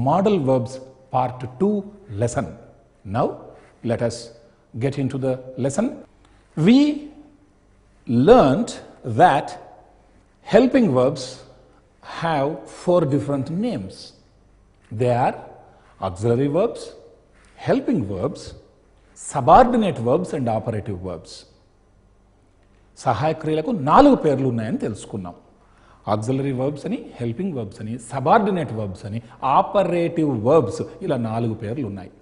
Model Verbs Part 2 lesson. Now, let us get into the lesson. We learnt that helping verbs have 4 different names. They are auxiliary verbs, helping verbs, subordinate verbs and operative verbs. సహాయ క్రియలకు 4 పేర్లు ఉన్నాయని తెలుసుకున్నాం. Auxiliary verbs అని, helping verbs అని, subordinate verbs అని, operative verbs ఇలా 4 పేర్లు ఉన్నాయి.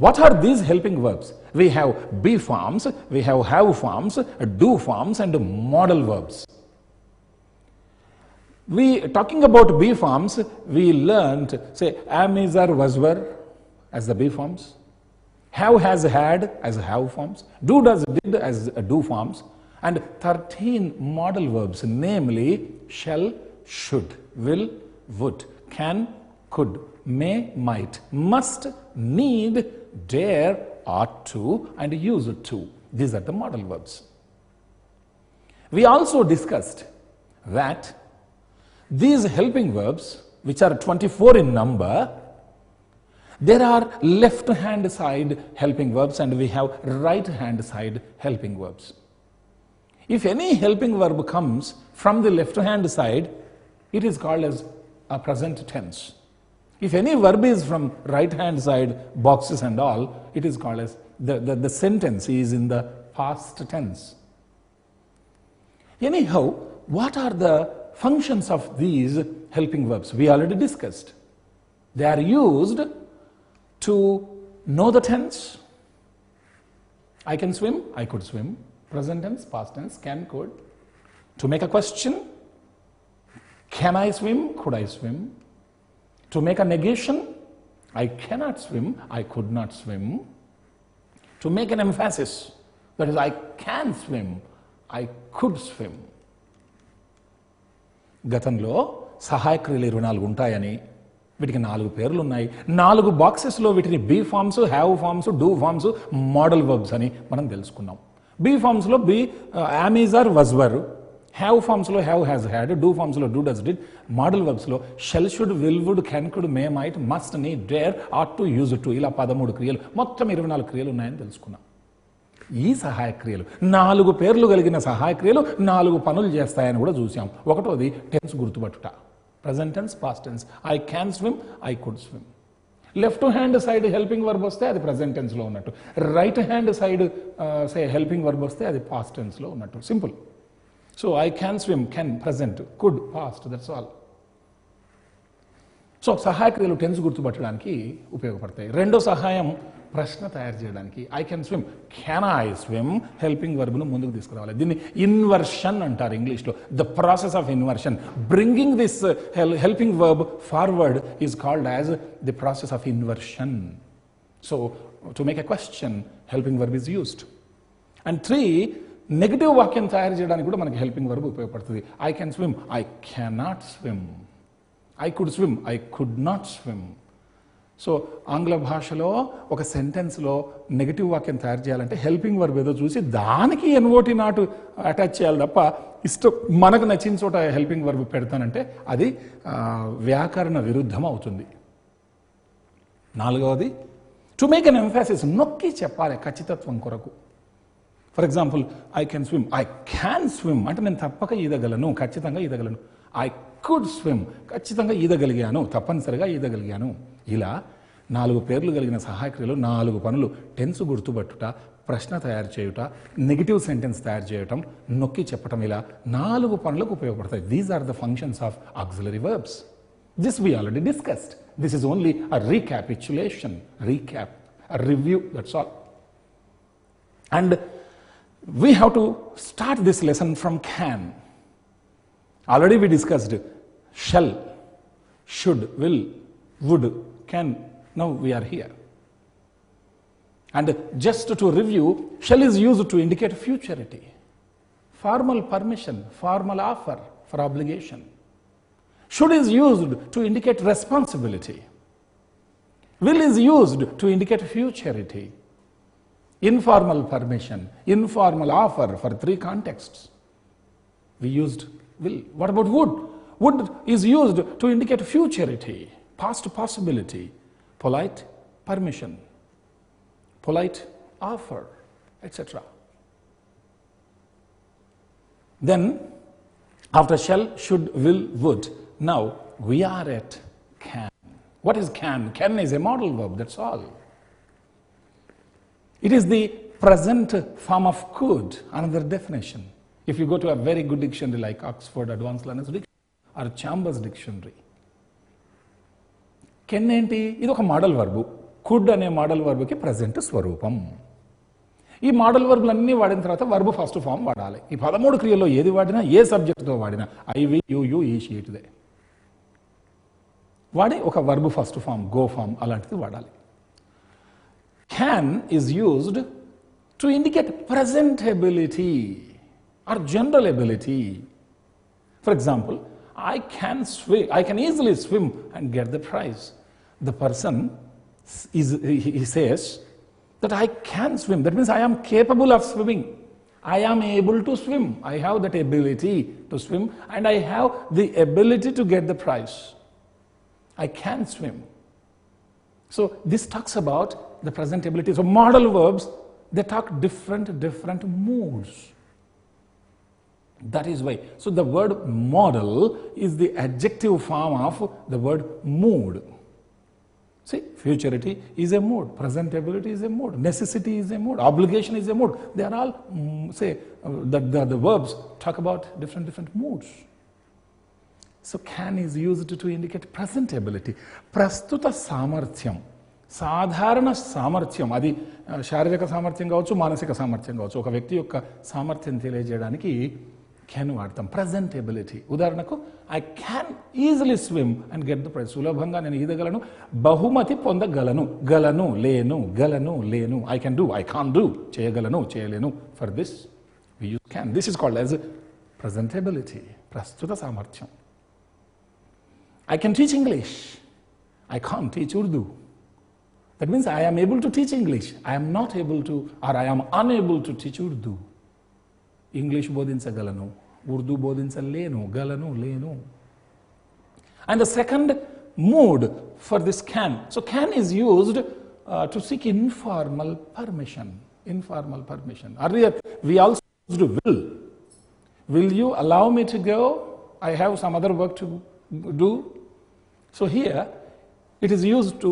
What are these helping verbs? We have be forms, we have forms, do forms and modal verbs. We talking about be forms, we learned say am, is, are, was, were as the be forms, have, has, had as have forms, do, does, did as do forms, and 13 modal verbs, namely shall, should, will, would, can, could, may, might, must, need, dare, ought to, and used to. These are the modal verbs. We also discussed that these helping verbs, which are 24 in number, there are left hand side helping verbs and we have right hand side helping verbs. If any helping verb comes from the left hand side, it is called as a present tense. If any verb is from right hand side, boxes and all, it is called as the sentence is in the past tense. Anyhow, what are the functions of these helping verbs? We already discussed. They are used to know the tense. I can swim, I could swim. Present tense, past tense, can, could. To make a question, can I swim, could I swim? To make a negation, I cannot swim, I could not swim. To make an emphasis, that is I can swim, I could swim. గతంలో సహాయ క్రియలు 24 ఉంటాయని, వీటికి 4 పేర్లు ఉన్నాయి. 4 బాక్సెస్లో వీటిని be forms, have forms, do forms, modal verbs అని మనం తెలుసుకున్నాం. బీ ఫార్మ్స్లో be, am, is, are, was, were. Have ఫార్మ్స్లో హ్యావ్, హ్యాజ్, హ్యాడ్. డూ ఫార్మ్స్లో డూ, డస్, డిడ్. మోడల్ వర్బ్స్లో shall, should, will, would, can, could, may, might, must, need, dare, ought to, use to. ఇలా 13 క్రియలు, మొత్తం 24 క్రియలు ఉన్నాయని తెలుసుకున్నాం. ఈ సహాయ క్రియలు 4 పేర్లు కలిగిన సహాయ క్రియలు 4 పనులు చేస్తాయని కూడా చూసాం. ఒకటోది టెన్స్ గుర్తుపట్టుట. Present tense, past tense. I can swim, I could swim. Left hand side helping verb వస్తే అది ప్రజెంట్ టెన్స్లో ఉన్నట్టు. Right hand side helping verb వస్తే అది పాస్ట్ టెన్స్లో ఉన్నట్టు. Simple. So I can swim, can present, could past, that's all. So సహాయ క్రియలు టెన్స్ గుర్తుపట్టడానికి ఉపయోగపడతాయి. రెండో సహాయం ప్రశ్న తయారు చేయడానికి. I can swim, can I swim, helping వర్బ్ను ముందుకు తీసుకురావాలి. దీన్ని ఇన్వర్షన్ అంటారు ఇంగ్లీష్లో. The process of inversion, bringing this helping verb forward is called as the process of inversion. So to make a question, helping verb is used. And 3, negative వాక్యం తయారు చేయడానికి కూడా మనకి హెల్పింగ్ వర్బ్ ఉపయోగపడుతుంది. I can swim, I cannot swim. I could swim, I could not swim. So ఆంగ్ల భాషలో ఒక సెంటెన్స్లో negative వాక్యం తయారు చేయాలంటే హెల్పింగ్ వర్బ్ ఏదో చూసి దానికి ఎన్ఓటి నాట్ అటాచ్ చేయాలి తప్ప ఇష్టం మనకు నచ్చిన చోట హెల్పింగ్ వర్బ్ పెడతానంటే అది వ్యాకరణ విరుద్ధం అవుతుంది. 4వది, టు మేక్ అన్ ఎంఫాసిస్, నొక్కి చెప్పాలి ఖచ్చితత్వం కొరకు. For example, I can swim, I can swim అంటే నేను తప్పక ఈదగలను, ఖచ్చితంగా ఈదగలను. ఐ కుడ్ స్విమ్, ఖచ్చితంగా ఈదగలిగాను, తప్పనిసరిగా ఈదగలిగాను. ఇలా 4 పేర్లు కలిగిన సహాయ క్రియలు 4 పనులు. టెన్స్ గుర్తుపట్టుట, ప్రశ్న తయారు చేయుట, నెగిటివ్ సెంటెన్స్ తయారు చేయటం, నొక్కి చెప్పటం, ఇలా 4 పనులకు ఉపయోగపడతాయి. These are the functions of auxiliary verbs. This we already discussed. This is only a recapitulation, recap, a review, that's all. And we have to start this lesson from can. Already we discussed shall, should, will, would, can. Now we are here. And just to review, shall is used to indicate futurity, formal permission, formal offer for obligation. Should is used to indicate responsibility. Will is used to indicate futurity. Informal permission, informal offer for 3 contexts. We used will. What about would? Would is used to indicate futurity. past possibility, polite permission, polite offer, etc. Then, after shall, should, will, would, now we are at can. What is can? Can is a modal verb, that's all. It is the present form of could, another definition. If you go to a very good dictionary like Oxford Advanced Learners Dictionary or Chambers Dictionary, can ఏంటి? ఇది ఒక model verb. Could అనే model వర్బుకి present స్వరూపం. ఈ model వర్బులన్నీ వాడిన తర్వాత verb first form వాడాలి. ఈ 13 క్రియల్లో ఏది వాడినా, ఏ సబ్జెక్టుతో వాడినా, I we you you he she ఇటుదే వాడి ఒక verb first form, go form అలాంటిది వాడాలి. Can is used to indicate present ability or general ability. For example, I can easily swim and get the prize. The person he says that I can swim. That means I am capable of swimming. I am able to swim. I have that ability to swim and I have the ability to get the prize. I can swim. So this talks about the present ability. So modal verbs, they talk different moods. That is why. So the word model is the adjective form of the word mood. See, futurity is a mood, presentability is a mood, necessity is a mood, obligation is a mood. They are all, the verbs talk about different moods. So can is used to indicate presentability. Prastuta samarthyam. సాధారణ సామర్థ్యం, అది శారీరక సామర్థ్యం కావచ్చు, మానసిక సామర్థ్యం కావచ్చు. ఒక వ్యక్తి యొక్క సామర్థ్యం తెలియజేయడానికి క్యాన్ వాడతాం. ప్రజెంటబిలిటీ, ఉదాహరణకు I can easily swim and get the prize. సులభంగా నేను ఈదగలను, బహుమతి పొందగలను. గలను, లేను, గలను, లేను. I can do, I can't do, చేయగలను, చేయలేను. For this we use can. This is called as present ability, ప్రస్తుత సామర్థ్యం. I can teach English, I can't teach Urdu. That means I am able to teach English. I am not able to, or I am unable to teach Urdu. English bodhinchagalanu, Urdu bodhinchalenu, galanu, lenu. And the second mood for this can. So can is used to seek informal permission. Informal permission. Earlier we also used will. Will you allow me to go? I have some other work to do. So here it is used to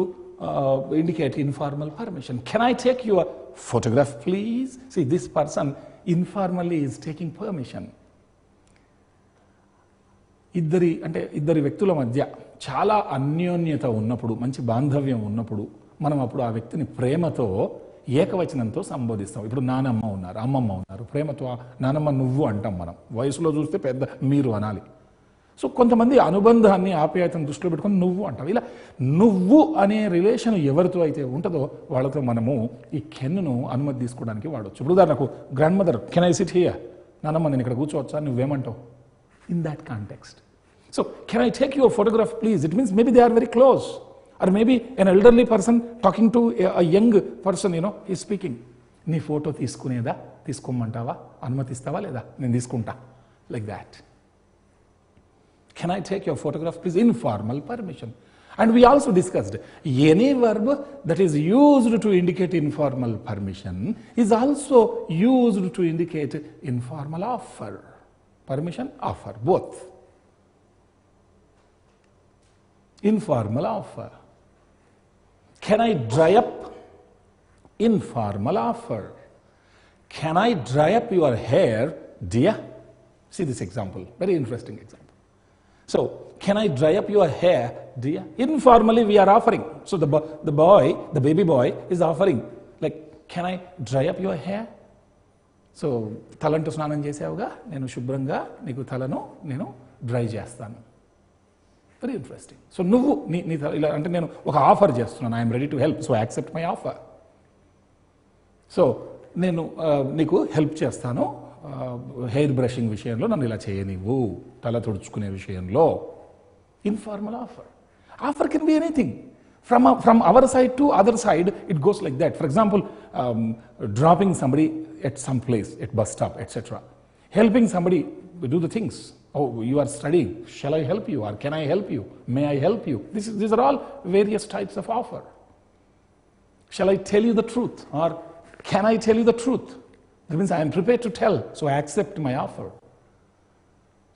indicate informal permission. Can I take your photograph please? See, this person informally is taking permission. ఇద్దరి వ్యక్తుల మధ్య చాలా అన్యోన్యత ఉన్నప్పుడు, మంచి బాంధవ్యం ఉన్నప్పుడు మనం అప్పుడు ఆ వ్యక్తిని ప్రేమతో ఏకవచనంతో సంబోధిస్తాం. ఇప్పుడు నానమ్మ ఉన్నారు, అమ్మమ్మ ఉన్నారు, ప్రేమతో నానమ్మ నువ్వు అంటాం. మనం వయసులో చూస్తే పెద్ద మీరు అనాలి. సో కొంతమంది అనుబంధాన్ని, ఆప్యాయతను దృష్టిలో పెట్టుకొని నువ్వు అంటాం. ఇలా నువ్వు అనే రిలేషన్ ఎవరితో అయితే ఉంటుందో వాళ్ళతో మనము ఈ కెన్ను అనుమతి తీసుకోవడానికి వాడవచ్చు. ఇప్పుడు ఉదాహరణకు grandmother, can I sit here? నానమ్మ నేను ఇక్కడ కూర్చోవచ్చా? నువ్వేమంటావు? In that context. So can I take your photograph please? It means maybe they are very close. Or maybe an elderly person talking to a young person, he speaking. నీ photo తీసుకోమంటావా? అనుమతిస్తావా లేదా? నేను తీసుకుంటా. Like that. Can I take your photograph please? Informal permission. And we also discussed any verb that is used to indicate informal permission is also used to indicate informal offer. Permission, offer, both. Informal offer. Can I dry up? Informal offer. Can I dry up your hair, dear? See this example, very interesting example. So, can I dry up your hair, dear? Informally we are offering. So the baby boy is offering, like, can I dry up your hair? So, talantu snanam chesavuga, nenu shubhranga neeku talanu nenu dry chestanu. Very interesting. So, nuvu nee ila ante nenu oka offer chestunnanu. I am ready to help, so I accept my offer. So, nenu neeku help chestanu. Hair brushing విషయంలో నన్ను ఇలా చేయనివ్వు, తల తుడుచుకునే విషయంలో. Informal offer. Offer can be anything. From our side to other side it goes like that. For example, dropping somebody at some place, at bus stop, etcetera. Helping somebody do the things Oh, you are studying. Shall I help you? Or can I help you? May I help you? These are all various types of offer. Shall I tell you the truth? Or can I tell you the truth? That means I am prepared to tell, so I accept my offer.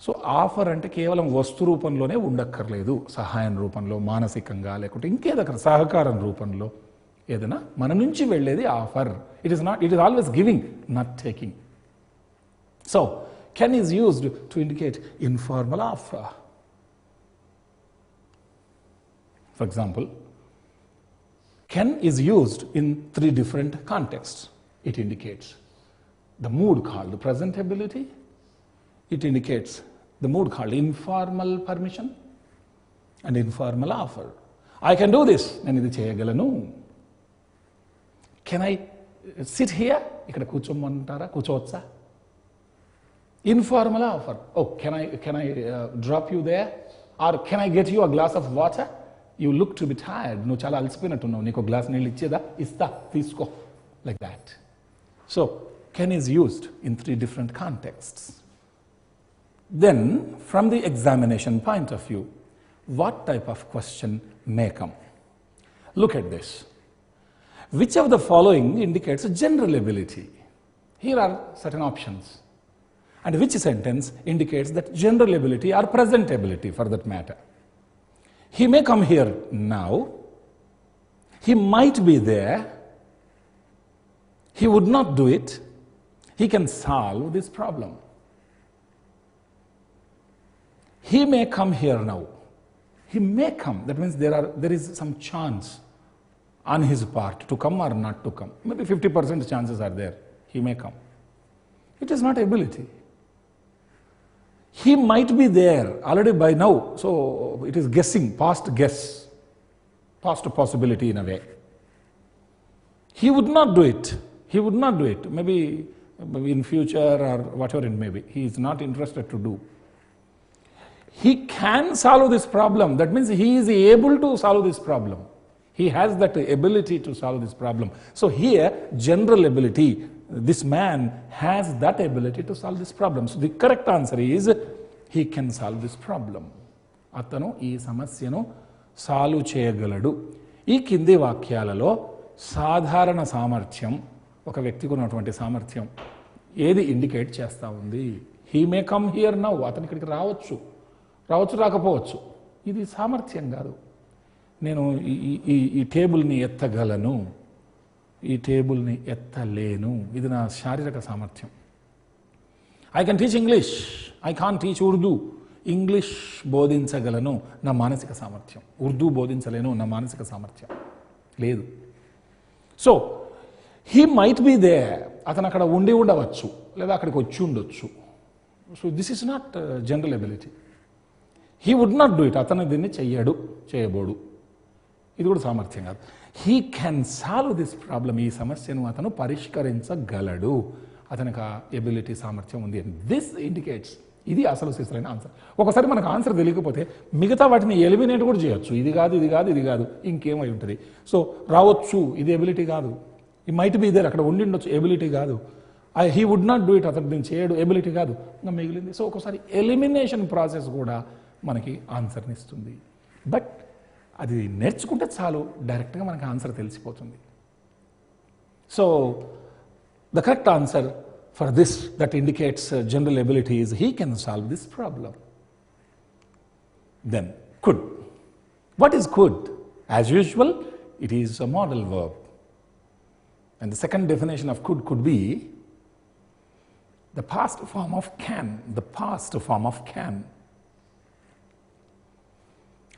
So offer అంటే కేవలం వస్తు రూపంలోనే ఉండక్కర్లేదు, సహాయం రూపంలో, మానసికంగా, లేకుంటే ఇంకేదక్కడ సహకారం రూపంలో ఏదైనా మన నుంచి వెళ్ళేది offer. It is always giving, not taking. So can is used to indicate informal offer. For example, can is used in 3 different contexts. It indicates the mood called presentability. It indicates the mood called informal permission and informal offer. I can do this. నేను ఇది చేయగలను. Can I sit here? ఇక్కడ కూర్చోమంటారా? కూర్చోవచ్చా? Informal offer. Oh, can I drop you there? Or can I get you a glass of water? You look to be tired. నువ్వు చాలా అలసిపోయినట్టున్నావు. నీకు glass నీళ్ళు ఇచ్చేదా? ఇస్తా, తీసుకో. Like that. So, can is used in 3 different contexts. Then, from the examination point of view, what type of question may come? Look at this. Which of the following indicates a general ability? Here are certain options. And which sentence indicates that general ability or present ability for that matter? He may come here now. He might be there. He would not do it. He can solve this problem. He may come here now. He may come. That means there is some chance on his part to come or not to come. Maybe 50% chances are there. He may come. It is not ability. He might be there already by now. So it is guessing, past guess, past possibility in a way. He would not do it. He would not do it. Maybe in future or whatever it may be. He is not interested to do. He can solve this problem. That means he is able to solve this problem. He has that ability to solve this problem. So here, general ability, this man has that ability to solve this problem. So the correct answer is, he can solve this problem. అతను ఈ సమస్యను solve చేయగలడు. ఈ కింది వాక్యాలలో సాధారణ సామర్థ్యం, ఒక వ్యక్తికి ఉన్నటువంటి సామర్థ్యం ఏది ఇండికేట్ చేస్తూ ఉంది? He may come here now. అతను ఇక్కడికి రావచ్చు, రాకపోవచ్చు. ఇది సామర్థ్యం కాదు. నేను ఈ టేబుల్ని ఎత్తగలను, ఈ టేబుల్ని ఎత్తలేను. ఇది నా శారీరక సామర్థ్యం. I can teach English, I can't teach Urdu. English బోధించగలను, నా మానసిక సామర్థ్యం. ఉర్దూ బోధించలేను, నా మానసిక సామర్థ్యం లేదు. So he might be there. అతను అక్కడ ఉండి ఉండవచ్చు, లేదా అక్కడికి వచ్చి ఉండొచ్చు. So this is not general ability. He would not do it. అతను దీన్ని చెయ్యడు, చేయబోడు. ఇది కూడా సామర్థ్యం కాదు. He can solve this problem. ఈ సమస్యను అతను పరిష్కరించగలడు. అతనికి ఆ ఎబిలిటీ, సామర్థ్యం ఉంది. This indicates. ఇది అసలు సిసలైన ఆన్సర్. ఒకసారి మనకు ఆన్సర్ తెలియకపోతే మిగతా వాటిని ఎలిమినేట్ కూడా చేయొచ్చు. ఇది కాదు, ఇది కాదు, ఇది కాదు, ఇంకేమై ఉంటుంది. సో రావచ్చు, ఇది ఎబిలిటీ కాదు. ఈ మైట్ బీ దేర్, అక్కడ ఉండి ఉండొచ్చు, ఎబిలిటీ కాదు. He would not do it, అతను దీన్ని చేయడు, ఎబిలిటీ కాదు, ఇంకా మిగిలింది. సో ఒకసారి ఎలిమినేషన్ ప్రాసెస్ కూడా మనకి ఆన్సర్ని ఇస్తుంది. బట్ అది నేర్చుకుంటే చాలు, డైరెక్ట్గా మనకి ఆన్సర్ తెలిసిపోతుంది. So the correct answer for this that indicates general ability is, he can solve this problem. Then could. What is could? As usual, it is a modal verb. And the second definition of could be the past form of can. The past form of can.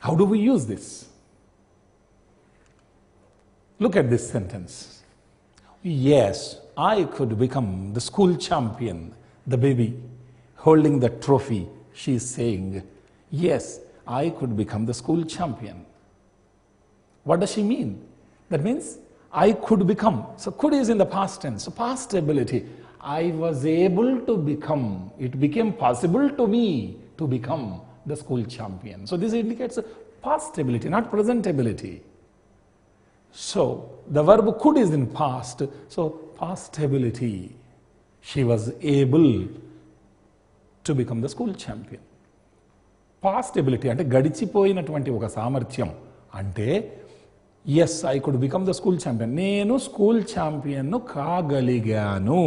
How do we use this? Look at this sentence. Yes, I could become the school champion. The baby holding the trophy, she is saying, yes, I could become the school champion. What does she mean? That means I could become. So could is in the past tense. So past ability. I was able to become. It became possible to me to become the school champion. So this indicates past ability, not present ability. So the verb could is in past. So past ability. She was able to become the school champion. Past ability అంటే గడిచిపోయినటువంటి ఒక సామర్థ్యం. అంటే yes, I could become the school champion, నేను school ఛాంపియన్ను కాగలిగాను,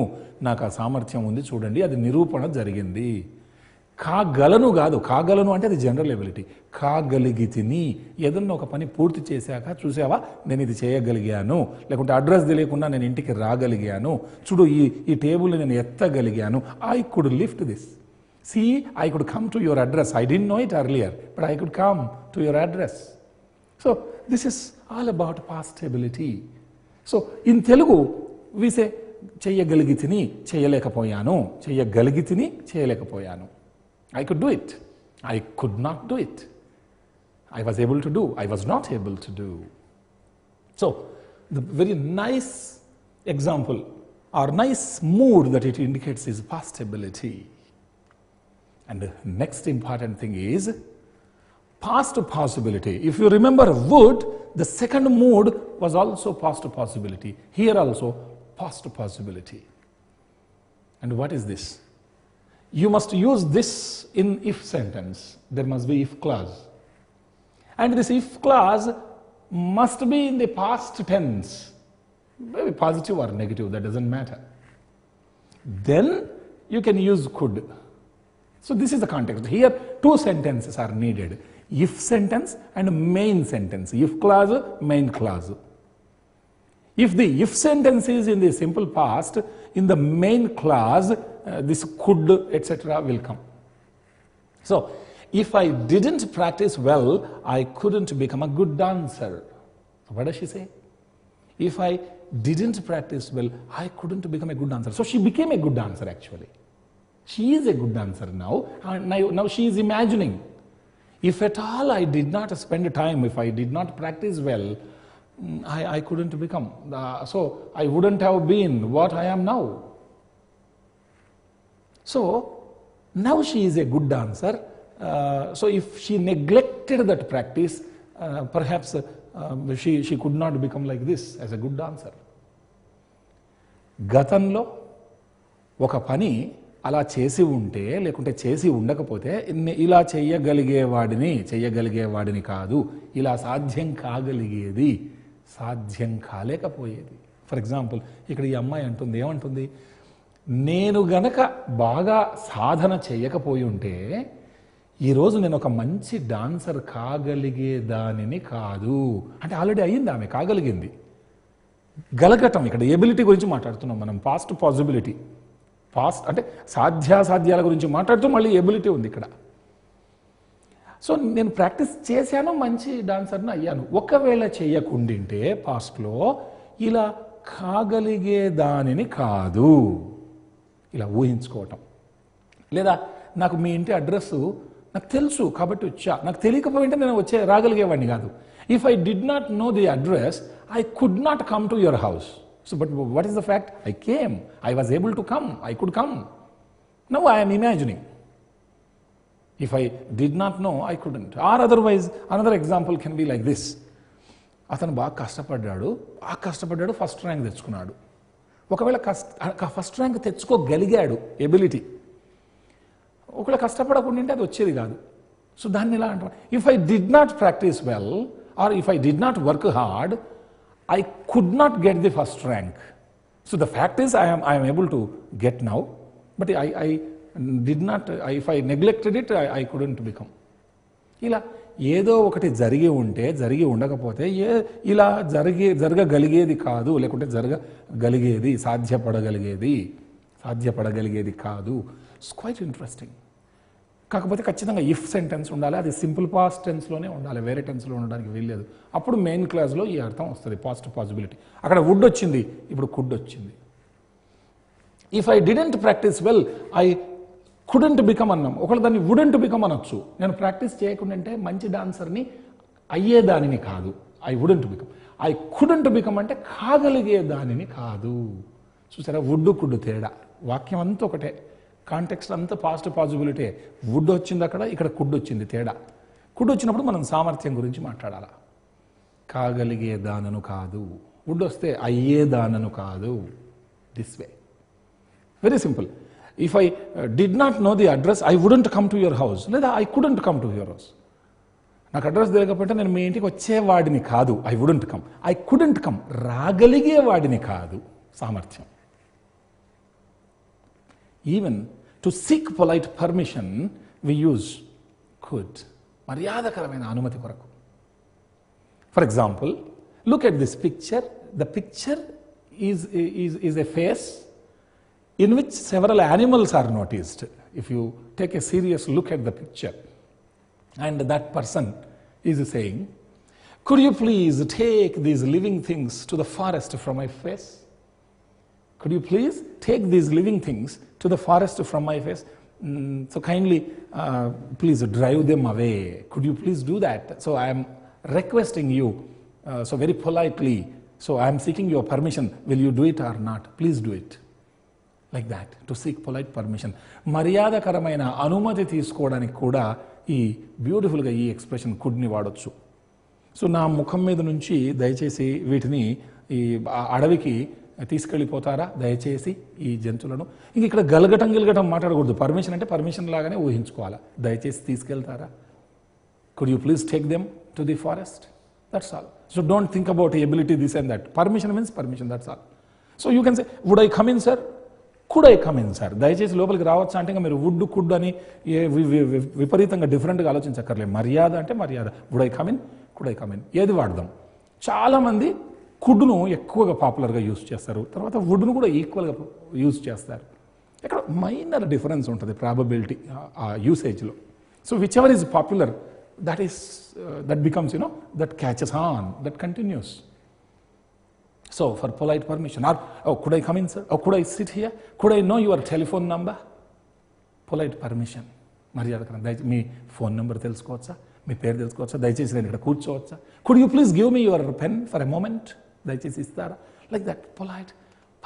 నాకు ఆ సామర్థ్యం ఉంది చూడండి, అది నిరూపణ జరిగింది. కాగలను కాదు, కాగలను అంటే అది జనరల్ ఎబిలిటీ. కాగలిగితిని, ఏదన్నా ఒక పని పూర్తి చేశాక చూసావా నేను ఇది చేయగలిగాను, లేకుంటే అడ్రస్ తెలియకుండా నేను ఇంటికి రాగలిగాను, చూడు ఈ టేబుల్ని నేను ఎత్తగలిగాను, I could lift this, see I could come to your address, I didn't know it earlier but I could come to your address. So this is all about past ability. So in Telugu we say చెయ్యగలిగితిని, చేయలేకపోయాను, చెయ్యగలిగితిని, చేయలేకపోయాను. I could do it, I could not do it, I was able to do, I was not able to do. So the very nice example or nice mood that it indicates is past ability. And the next important thing is past possibility. If you remember would, the second mood was also past possibility. Here also past possibility. And what is this? You must use this in if sentence. There must be if clause. And this if clause must be in the past tense. Maybe positive or negative, that doesn't matter. Then you can use could. So this is the context. Here two sentences are needed. If sentence and main sentence. If clause, main clause. If the if sentence is in the simple past, in the main clause, this could, etc. will come. So, if I didn't practice well, I couldn't become a good dancer. What does she say? If I didn't practice well, I couldn't become a good dancer. So, she became a good dancer actually. She is a good dancer now, and now she is imagining. If at all I did not spend time, if I did not practice well, I couldn't become. So, I wouldn't have been what I am now. So, now she is a good dancer. So, if she neglected that practice, perhaps she could not become like this as a good dancer. గతంలో ఒక పని అలా చేసి ఉంటే లేకుంటే చేసి ఉండకపోతే ఇలా చెయ్యగలిగేవాడిని కాదు, ఇలా సాధ్యం కాగలిగేది, సాధ్యం కాలేకపోయేది. ఫర్ ఎగ్జాంపుల్ ఇక్కడ ఈ అమ్మాయి అంటుంది, ఏమంటుంది? నేను గనక బాగా సాధన చేయకపోయి ఉంటే ఈరోజు నేను ఒక మంచి డాన్సర్ కాగలిగేదానిని కాదు. అంటే ఆల్రెడీ అయ్యింది, ఆమె కాగలిగింది. గలగటం, ఇక్కడ ఎబిలిటీ గురించి మాట్లాడుతున్నాం మనం, పాస్ట్ పాసిబిలిటీ. పాస్ట్ అంటే సాధ్యాసాధ్యాల గురించి మాట్లాడుతూ మళ్ళీ ఎబిలిటీ ఉంది ఇక్కడ. సో నేను ప్రాక్టీస్ చేశాను, మంచి డాన్సర్ని అయ్యాను. ఒకవేళ చేయకుండింటే పాస్ట్లో ఇలా కాగలిగే దానిని కాదు, ఇలా ఊహించుకోవటం. లేదా నాకు మీ ఇంటి అడ్రస్సు నాకు తెలుసు కాబట్టి వచ్చా, నాకు తెలియకపోయింటే నేను రాగలిగేవాడిని కాదు. If I did not know the address, I could not come to your house. So but what is the fact? I came, I was able to come, I could come. Now I am imagining. If I did not know, I couldn't. Or otherwise, another example can be like this. అతను బాగా కష్టపడ్డాడు, first rank తెచ్చుకున్నాడు. ఒకవేళ first rank తెచ్చుకోగలిగాడు, ability. ఒకవేళ కష్టపడకుండా అది వచ్చేది కాదు. సో దాన్ని ఎలా అంటాం? If I did not practise well or if I did not work hard, I could not get the first rank. So the fact is I am able to get now, but I did not, if I neglected it, I couldn't become. ఇలా ఏదో ఒకటి జరిగి ఉంటే, జరిగి ఉండకపోతే ఇలా జరగగలిగేది కాదు, లేకుంటే జరగగలిగేది, సాధ్యపడగలిగేది కాదు. It's quite interesting. కాకపోతే ఖచ్చితంగా ఇఫ్ సెంటెన్స్ ఉండాలి, అది సింపుల్ పాస్ట్ టెన్స్లోనే ఉండాలి, వేరే టెన్స్లో ఉండడానికి వీల్లేదు. అప్పుడు మెయిన్ క్లాస్లో ఈ అర్థం వస్తుంది, పాస్ట్ పాసిబిలిటీ. అక్కడ వుడ్ వచ్చింది, ఇప్పుడు కుడ్ వచ్చింది. If I didn't practice well, I couldn't become అన్నాం. ఒకవేళ దాన్ని వుడెంట్ బికమ్ అనొచ్చు. నేను ప్రాక్టీస్ చేయకుండా అంటే మంచి డాన్సర్ని అయ్యేదానిని కాదు, I wouldn't become. I couldn't become అంటే కాగలిగేదానిని కాదు. చూసారా, వుడ్ కుడ్ తేడా. వాక్యం అంతా ఒకటే, కాంటెక్స్ట్ అంతా పాస్ట్ పాసిబిలిటీ. వుడ్ వచ్చింది అక్కడ, ఇక్కడ కుడ్ వచ్చింది, తేడా. కుడ్ వచ్చినప్పుడు మనం సామర్థ్యం గురించి మాట్లాడాలా. కాగలిగేదానను కాదు, వుడ్ వస్తే అయ్యేదానను కాదు. This way, very simple. If I did not know the address, I wouldn't come to your house. లేదా I couldn't come to your house. నాకు అడ్రస్ తెలియకపోతే నేను మీ ఇంటికి వచ్చేవాడిని కాదు. I wouldn't come. I couldn't come. రాగలిగేవాడిని కాదు. సామర్థ్యం. Even to seek polite permission, we use could. మర్యాదకరమైన అనుమతి కొరకు. For example, look at this picture. The picture is a face in which several animals are noticed. If you take a serious look at the picture, and that person is saying, could you please take these living things to the forest from my face? Could you please take these living things to the forest from my face? So kindly, please drive them away. Could you please do that? So I am requesting you, so very politely, so I am seeking your permission. Will you do it or not? Please do it. Like that, to seek polite permission. మర్యాదకరమైన అనుమతి తీసుకోవడానికి కూడా ఈ బ్యూటిఫుల్గా ఈ expression కుడ్ని వాడొచ్చు. So నా ముఖం మీద నుంచి దయచేసి వీటిని ఈ అడవికి తీసుకెళ్ళిపోతారా దయచేసి ఈ జంతువులను. ఇంక ఇక్కడ గలగటం మాట్లాడకూడదు. పర్మిషన్ అంటే పర్మిషన్ లాగానే ఊహించుకోవాలా. దయచేసి తీసుకెళ్తారా. Could you please take them to the forest. That's all. So don't think about ability this and that. Permission means permission. That's all. So you can say would I come in sir, could I come in sir. దయచేసి లోపలికి రావచ్చా అంటే మీరు would could అని విపరీతంగా డిఫరెంట్గా ఆలోచించక్కర్లేదు. మర్యాద అంటే మర్యాద. Would I come in, could I come in. ఏది వాడదాం. చాలామంది కుడ్ను ఎక్కువగా పాపులర్గా యూజ్ చేస్తారు. తర్వాత వుడ్ను కూడా ఈక్వల్గా యూజ్ చేస్తారు. ఇక్కడ మైనర్ డిఫరెన్స్ ఉంటుంది ప్రాబబిలిటీ ఆ యూసేజ్లో. So whichever is popular, that becomes, that catches on, that continues. So for polite permission, or oh, could I come in sir? Oh, could I sit here? Could I know your telephone number? Polite permission. మర్యాదకరం. దయచేసి మీ phone number తెలుసుకోవచ్చా, మీ పేరు తెలుసుకోవచ్చా, దయచేసి నేను ఇక్కడ కూర్చోవచ్చా, could you please give me your pen for a moment, దయచేసి ఇస్తారా. Like that, polite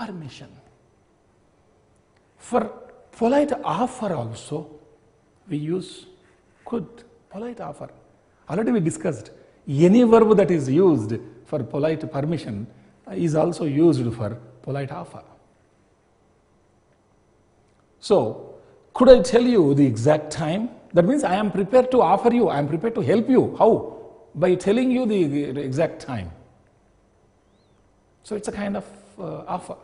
permission. For polite offer also we use could. Polite offer. Already we discussed. Any verb that is used for polite permission is also used for polite offer. So, could I tell you the exact time? That means I am prepared to offer you, I am prepared to help you. How? By telling you the exact time. So it's a kind of offer.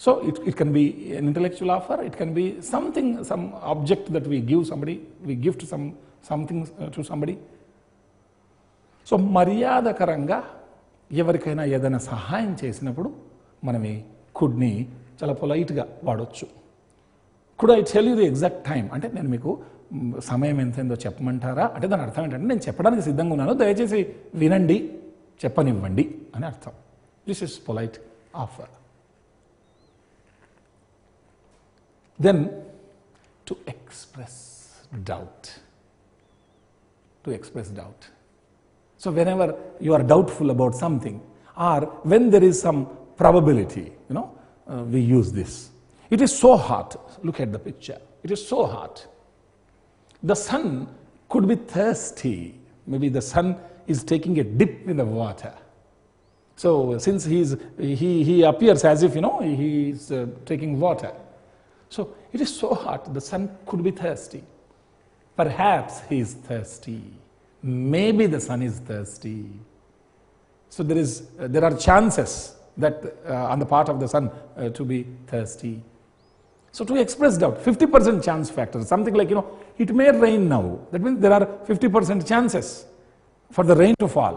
So it can be an intellectual offer, it can be something, some object that we give somebody, we gift something to somebody. So మర్యాదకరంగా ఎవరికైనా ఏదైనా సహాయం చేసినప్పుడు మనం ఈ కుడ్ని చాలా పొలైట్గా వాడవచ్చు. Could I tell you the exact time అంటే నేను మీకు సమయం ఎంతైందో చెప్పమంటారా అంటే దాని అర్థం ఏంటంటే నేను చెప్పడానికి సిద్ధంగా ఉన్నాను, దయచేసి వినండి, చెప్పనివ్వండి అని అర్థం. This is polite offer. Then to express doubt. To express doubt. So whenever you are doubtful about something, or when there is some probability, we use this. It is so hot. Look at the picture. It is so hot. The sun could be thirsty. Maybe the sun is taking a dip in the water. So since he appears as if he is taking water. So it is so hot, the sun could be thirsty. Perhaps he is thirsty. Maybe the sun is thirsty. So there are chances that on the part of the sun to be thirsty. So to express doubt, 50% chance factor, something like, it may rain now. That means there are 50% chances for the rain to fall.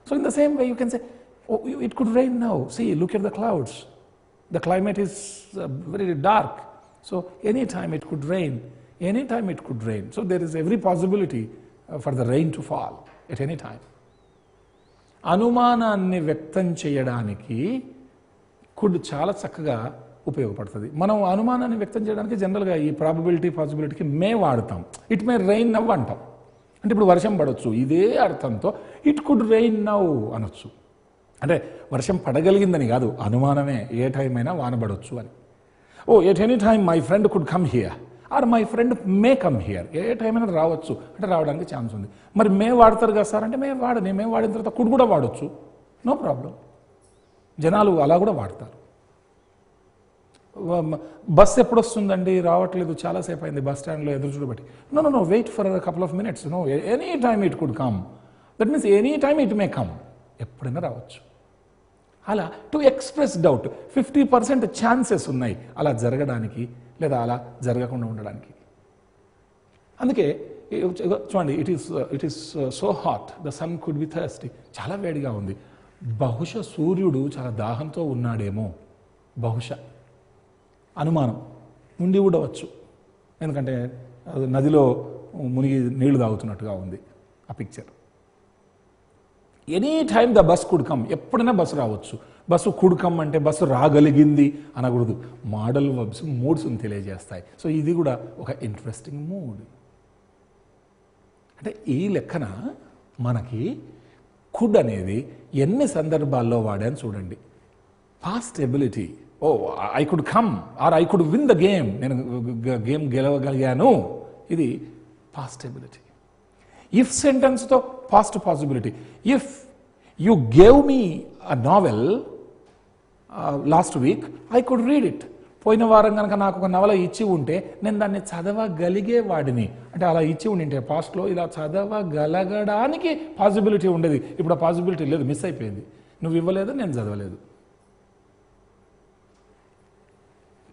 So in the same way you can say, oh, it could rain now. See, look at the clouds. The climate is very dark. So anytime it could rain, anytime it could rain. So there is every possibility for the rain to fall at any time. అనుమానాన్ని వ్యక్తం చేయడానికి could చాలా చక్కగా ఉపయోగపడుతుంది. మనం అనుమానాన్ని వ్యక్తం చేయడానికి జనరల్గా ఈ ప్రాబబిలిటీ పాసిబిలిటీకి మే వాడతాం. ఇట్ మే రెయిన్ నవ్ అంటాం. అంటే ఇప్పుడు వర్షం పడవచ్చు, ఇదే అర్థంతో ఇట్ కుడ్ రెయిన్ నవ్ అనొచ్చు. అంటే వర్షం పడగలిగిందని కాదు, అనుమానమే, ఏ టైం అయినా వానబడవచ్చు అని. Oh at any time my friend could come here or my friend may come here. ఏ టైం అయినా రావచ్చు అంటే రావడానికి ఛాన్స్ ఉంది. మరి మే వాడతారు కదా సార్ అంటే మే వాడిన తర్వాత కుడ్ కూడా వాడచ్చు, నో ప్రాబ్లం. జనాలు అలా కూడా వాడతారు. బస్ ఎప్పుడు వస్తుందండి, రావట్లేదు, చాలాసేపు అయింది బస్ స్టాండ్లో ఎదురు చూడబట్టి. No wait for a couple of minutes. No, any time it could come. That means any time it may come. ఎప్పుడైనా రావచ్చు. అలా టు ఎక్స్ప్రెస్ డౌట్ 50% ఛాన్సెస్ ఉన్నాయి అలా జరగడానికి లేదా అలా జరగకుండా ఉండడానికి. అందుకే చూడండి, it is so hot, the sun could be thirsty. చాలా వేడిగా ఉంది, బహుశా సూర్యుడు చాలా దాహంతో ఉన్నాడేమో, బహుశా అనుమానం ఉండి ఉండవచ్చు. ఎందుకంటే నదిలో మునిగి నీళ్లు తాగుతున్నట్టుగా ఉంది ఆ picture. Any time the bus could come, ఎప్పుడైనా బస్సు రావచ్చు. బస్సు కుడ్ కమ్ అంటే బస్సు రాగలిగింది అనకూడదు. మోడల్ వర్బ్స్ మూడ్స్ని తెలియజేస్తాయి. సో ఇది కూడా ఒక ఇంట్రెస్టింగ్ మూడ్. అంటే ఈ లెక్కన మనకి కుడ్ అనేది ఎన్ని సందర్భాల్లో వాడాను చూడండి. Past ability, oh I could come or I could win the game, నేను గేమ్ గెలవగలిగాను, ఇది పాస్ట్ ఎబిలిటీ. ఇఫ్ సెంటెన్స్తో past possibility. If you gave me a novel last week I could read it. పోయిన వారం కనుక నాకు ఒక నవల ఇచ్చి ఉంటే నేను దాన్ని చదవగలిగేవాడిని. అంటే అలా ఇచ్చి ఉండింటే పాస్ట్లో ఇలా చదవగలగడానికి పాసిబిలిటీ ఉండేది. ఇప్పుడు ఆ పాసిబిలిటీ లేదు, మిస్ అయిపోయింది. నువ్వు ఇవ్వలేదు, నేను చదవలేదు.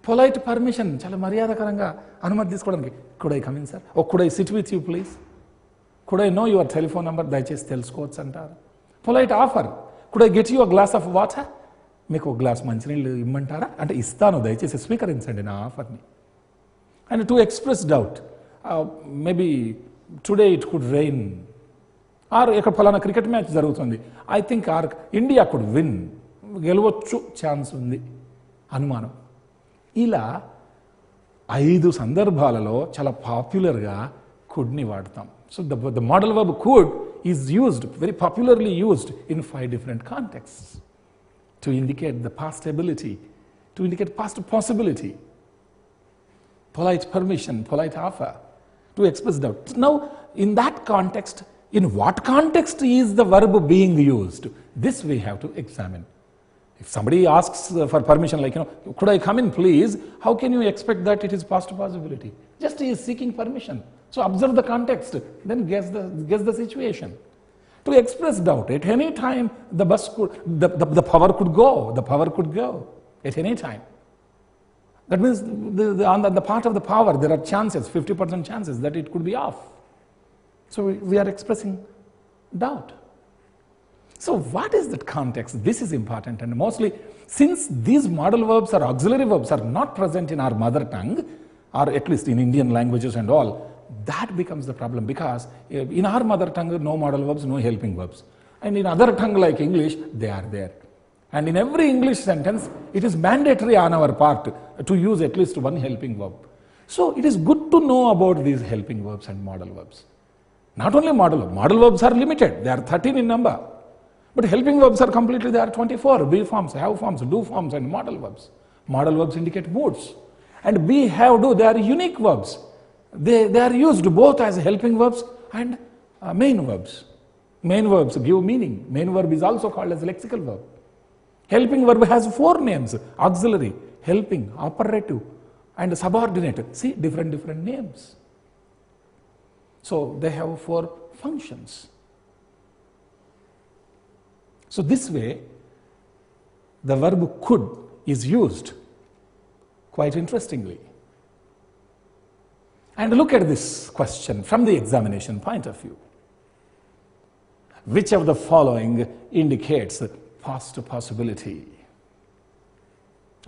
పొలైట్ పర్మిషన్, చాలా మర్యాదకరంగా అనుమతి తీసుకోవడానికి. Could I come in sir, or could I sit with you please, could I know your telephone number, దయచేసి తెలుసుకోవచ్చు అంటారు. Polite offer, could I get you a glass of water, మీకు ఒక గ్లాస్ మంచినీళ్ళు ఇమ్మంటారా అంటే ఇస్తాను, దయచేసి స్వీకరించండి నా ఆఫర్ని. And to express doubt, maybe today it could rain, or ఇక్కడ ఫలానా క్రికెట్ మ్యాచ్ జరుగుతుంది, I think our India could win, గెలవచ్చు, ఛాన్స్ ఉంది, అనుమానం. ఇలా 5 సందర్భాలలో చాలా పాపులర్గా కుడ్ని వాడతాం. So the modal verb could is used, very popularly used in 5 different contexts to indicate the past ability, to indicate past possibility, polite permission, polite offer, to express doubt. Now, in that context, in what context is the verb being used? This we have to examine. If somebody asks for permission, like, could I come in please? How can you expect that it is past possibility? Just he is seeking permission. So observe the context, then guess the situation. To express doubt, at any time the bus could, the power could go, at any time. That means on the part of the power there are chances, 50% chances that it could be off. So we are expressing doubt. So what is that context? This is important, and mostly since these modal verbs or auxiliary verbs are not present in our mother tongue, or at least in Indian languages and all, that becomes the problem, because in our mother tongue no modal verbs, no helping verbs, and in other tongue like English they are there, and in every English sentence it is mandatory on our part to use at least one helping verb. So it is good to know about these helping verbs and modal verbs. Not only modal verbs are limited, they are 13 in number, but helping verbs are completely, they are 24, be forms, have forms, do forms, and modal verbs. Modal verbs indicate moods, and be, have, do, they are unique verbs. They are used both as helping verbs and main verbs. Main verbs give meaning. Main verb is also called as lexical verb. Helping verb has 4 names: auxiliary, helping, operative, and subordinate. See, different names. So they have 4 functions. So this way the verb could is used quite interestingly. And look at this question from the examination point of view. Which of the following indicates past possibility?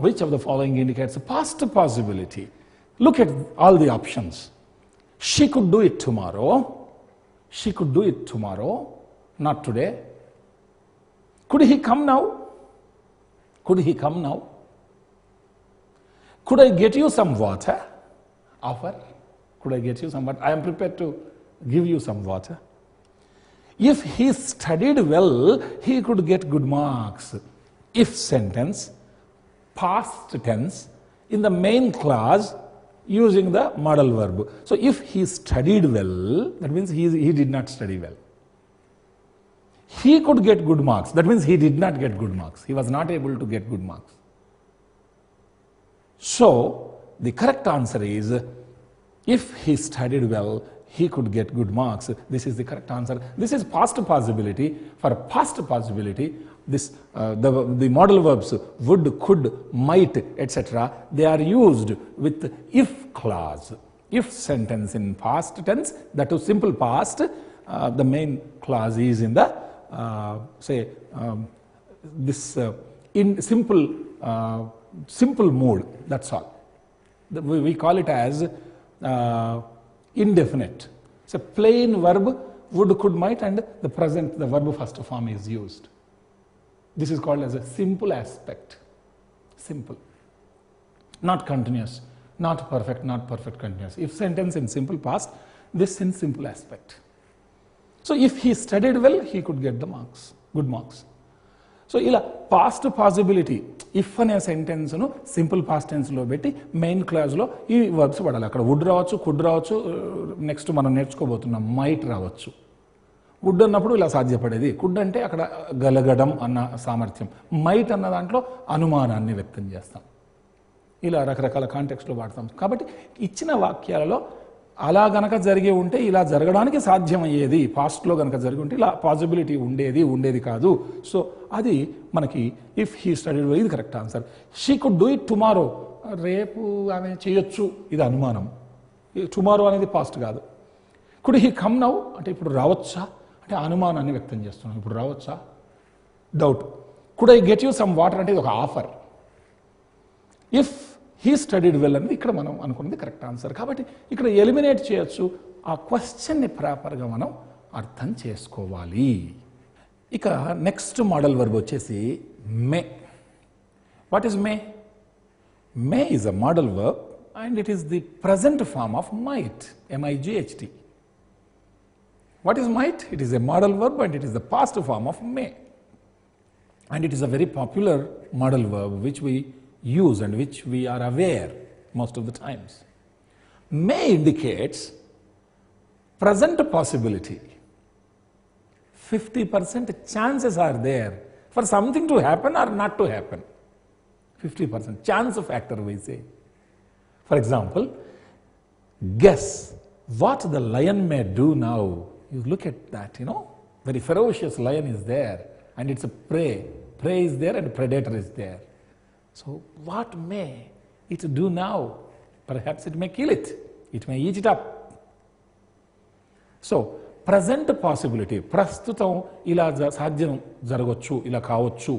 Which of the following indicates past possibility? Look at all the options. She could do it tomorrow. She could do it tomorrow, not today. Could he come now? Could he come now? Could I get you some water? Offer. Could I get you some water? I am prepared to give you some water. If he studied well, he could get good marks. If sentence, past tense, in the main clause using the modal verb. So if he studied well, that means he did not study well. He could get good marks, that means he did not get good marks. He was not able to get good marks. So the correct answer is, if he studied well, he could get good marks. This is the correct answer. This is past possibility. For past possibility, this the modal verbs would, could, might, etc. they are used with if clause. If sentence in past tense, that is simple past, the main clause is in the in simple mode. That's all. We call it as indefinite. It's a plain verb, would, could, might, and the present, the verb first form is used. This is called as a simple aspect. Simple. Not continuous, not perfect continuous. If sentence in simple past, this in simple aspect. So if he studied well, he could get the marks, good marks. So ila past possibility, if అనే sentence ను simple past tense లో పెట్టి main clause లో ఈ verbs పడాలి. అక్కడ would రావచ్చు, could రావచ్చు, నెక్స్ట్ మనం నేర్చుకోబోతున్నాం మైట్ రావచ్చు. వుడ్ అన్నప్పుడు ఇలా సాధ్యపడేది, కుడ్ అంటే అక్కడ గలగడం అన్న సామర్థ్యం, మైట్ అన్న దాంట్లో అనుమానాన్ని వ్యక్తం చేస్తాం. ఇలా రకరకాల కాంటెక్స్ట్లో వాడతాం. కాబట్టి ఇచ్చిన వాక్యాలలో అలా గనక జరిగి ఉంటే ఇలా జరగడానికి సాధ్యమయ్యేది, పాస్ట్లో గనక జరిగి ఉంటే ఇలా పాసిబిలిటీ ఉండేది కాదు. సో అది మనకి ఇఫ్ హీ స్టడీడ్ వెల్, ఇది correct answer. She could do it tomorrow, రేపు ఆమె చేయొచ్చు, ఇది అనుమానం. టుమారో అనేది పాస్ట్ కాదు. కుడ్ హీ కమ్ నౌ అంటే ఇప్పుడు రావచ్చా అంటే అనుమానాన్ని వ్యక్తం చేస్తున్నాం, ఇప్పుడు రావచ్చా, doubt. Could I get you some water అంటే ఇది ఒక offer. If he studied well అనేది ఇక్కడ మనం అనుకున్నది కరెక్ట్ ఆన్సర్. కాబట్టి ఇక్కడ ఎలిమినేట్ చేయొచ్చు, ఆ క్వశ్చన్ని ప్రాపర్గా మనం అర్థం చేసుకోవాలి. ఇక నెక్స్ట్ మోడల్ వర్బ్ వచ్చేసి may. What is may? May is a modal verb and it is the present form of might, MIGHT. What is might? It is a modal verb and it is the past form of may. And it is a very popular modal verb which we use and which we are aware most of the times. May indicates present possibility. 50% chances are there for something to happen or not to happen. 50% chance factor we say. For example, guess what the lion may do now. You look at that, very ferocious lion is there and it's a prey. Prey is there and predator is there. So what may it do now? Perhaps it may kill it. It may eat it up. So present possibility, ప్రస్తుతం ఇలా సాధ్యం జరగవచ్చు, ఇలా కావచ్చు,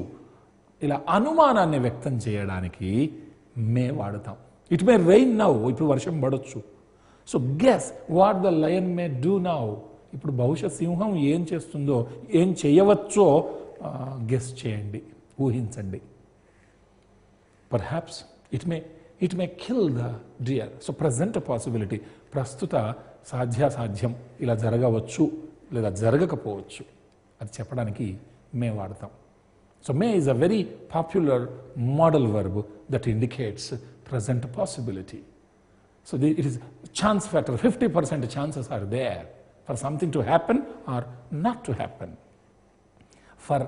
ఇలా అనుమానాన్ని వ్యక్తం చేయడానికి మే వాడతాం. ఇట్ మే రెయిన్ నౌ, ఇప్పుడు వర్షం పడవచ్చు. So guess what the lion May do now. ఇప్పుడు బహుశా సింహం ఏం చేస్తుందో, ఏం చేయవచ్చో గెస్ చేయండి, ఊహించండి. Perhaps it may kill the deer. So present possibility, ప్రస్తుత సాధ్యాసాధ్యం ఇలా జరగవచ్చు లేదా జరగకపోవచ్చు, అది చెప్పడానికి మే వాడతాం. So may is a very popular modal verb that indicates present possibility. So it is chance factor, 50% chances are there for something to happen or not to happen. For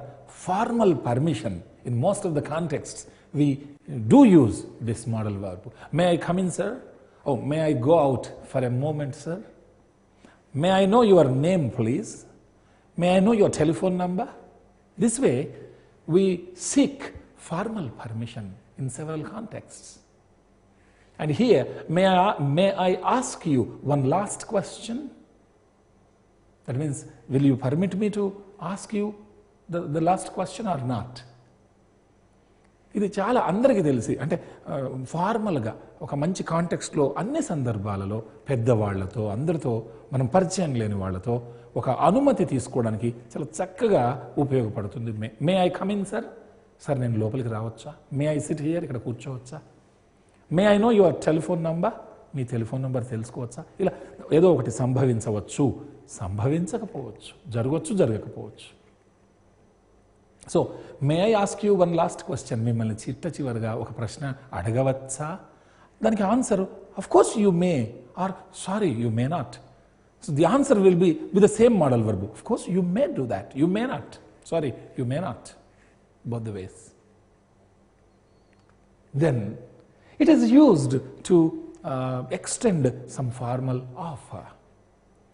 formal permission, in most of the contexts, we do use this modal verb. May I come in, sir? Oh, may I go out for a moment, sir? May I know your name, please? May I know your telephone number? This way, we seek formal permission in several contexts. And here, may I ask you one last question? That means, will you permit me to ask you the last question or not? ఇది చాలా అందరికీ తెలిసి, అంటే ఫార్మల్గా ఒక మంచి కాంటెక్స్ట్లో అన్ని సందర్భాలలో పెద్దవాళ్లతో, అందరితో, మనం పరిచయం లేని వాళ్ళతో ఒక అనుమతి తీసుకోవడానికి చాలా చక్కగా ఉపయోగపడుతుంది. May I come in sir, sir నేను లోపలికి రావచ్చా? మే ఐ సిట్ హియర్, ఇక్కడ కూర్చోవచ్చా? May I know your telephone number, మీ టెలిఫోన్ నెంబర్ తెలుసుకోవచ్చా? ఇలా ఏదో ఒకటి సంభవించవచ్చు, సంభవించకపోవచ్చు, జరగవచ్చు, జరగకపోవచ్చు. So may I ask you one last question, మిమ్మల్ని చివరిగా ఒక ప్రశ్న అడగవచ్చా? దానికి answer of course you may or sorry you may not. So the answer will be with the same modal verb. Of course you May do that, you may not, sorry you may not, both the ways. Then It is used to extend some formal offer.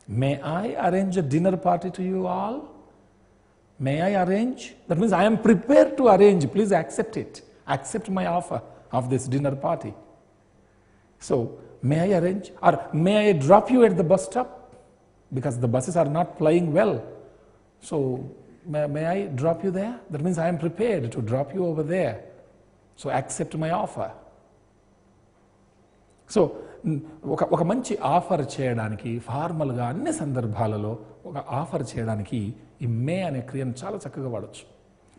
May I arrange a dinner party to you all? May I arrange? That means I am prepared to arrange. Please accept it. Accept my offer of this dinner party. So, may I arrange? Or may I drop you at the bus stop? Because the buses are not plying well. So, may I drop you there? That means I am prepared to drop you over there. So, accept my offer. So ఒక మంచి offer చేయడానికి ఫార్మల్గా అన్ని సందర్భాలలో ఒక offer చేయడానికి ఈ మే అనే క్రియను చాలా చక్కగా వాడచ్చు.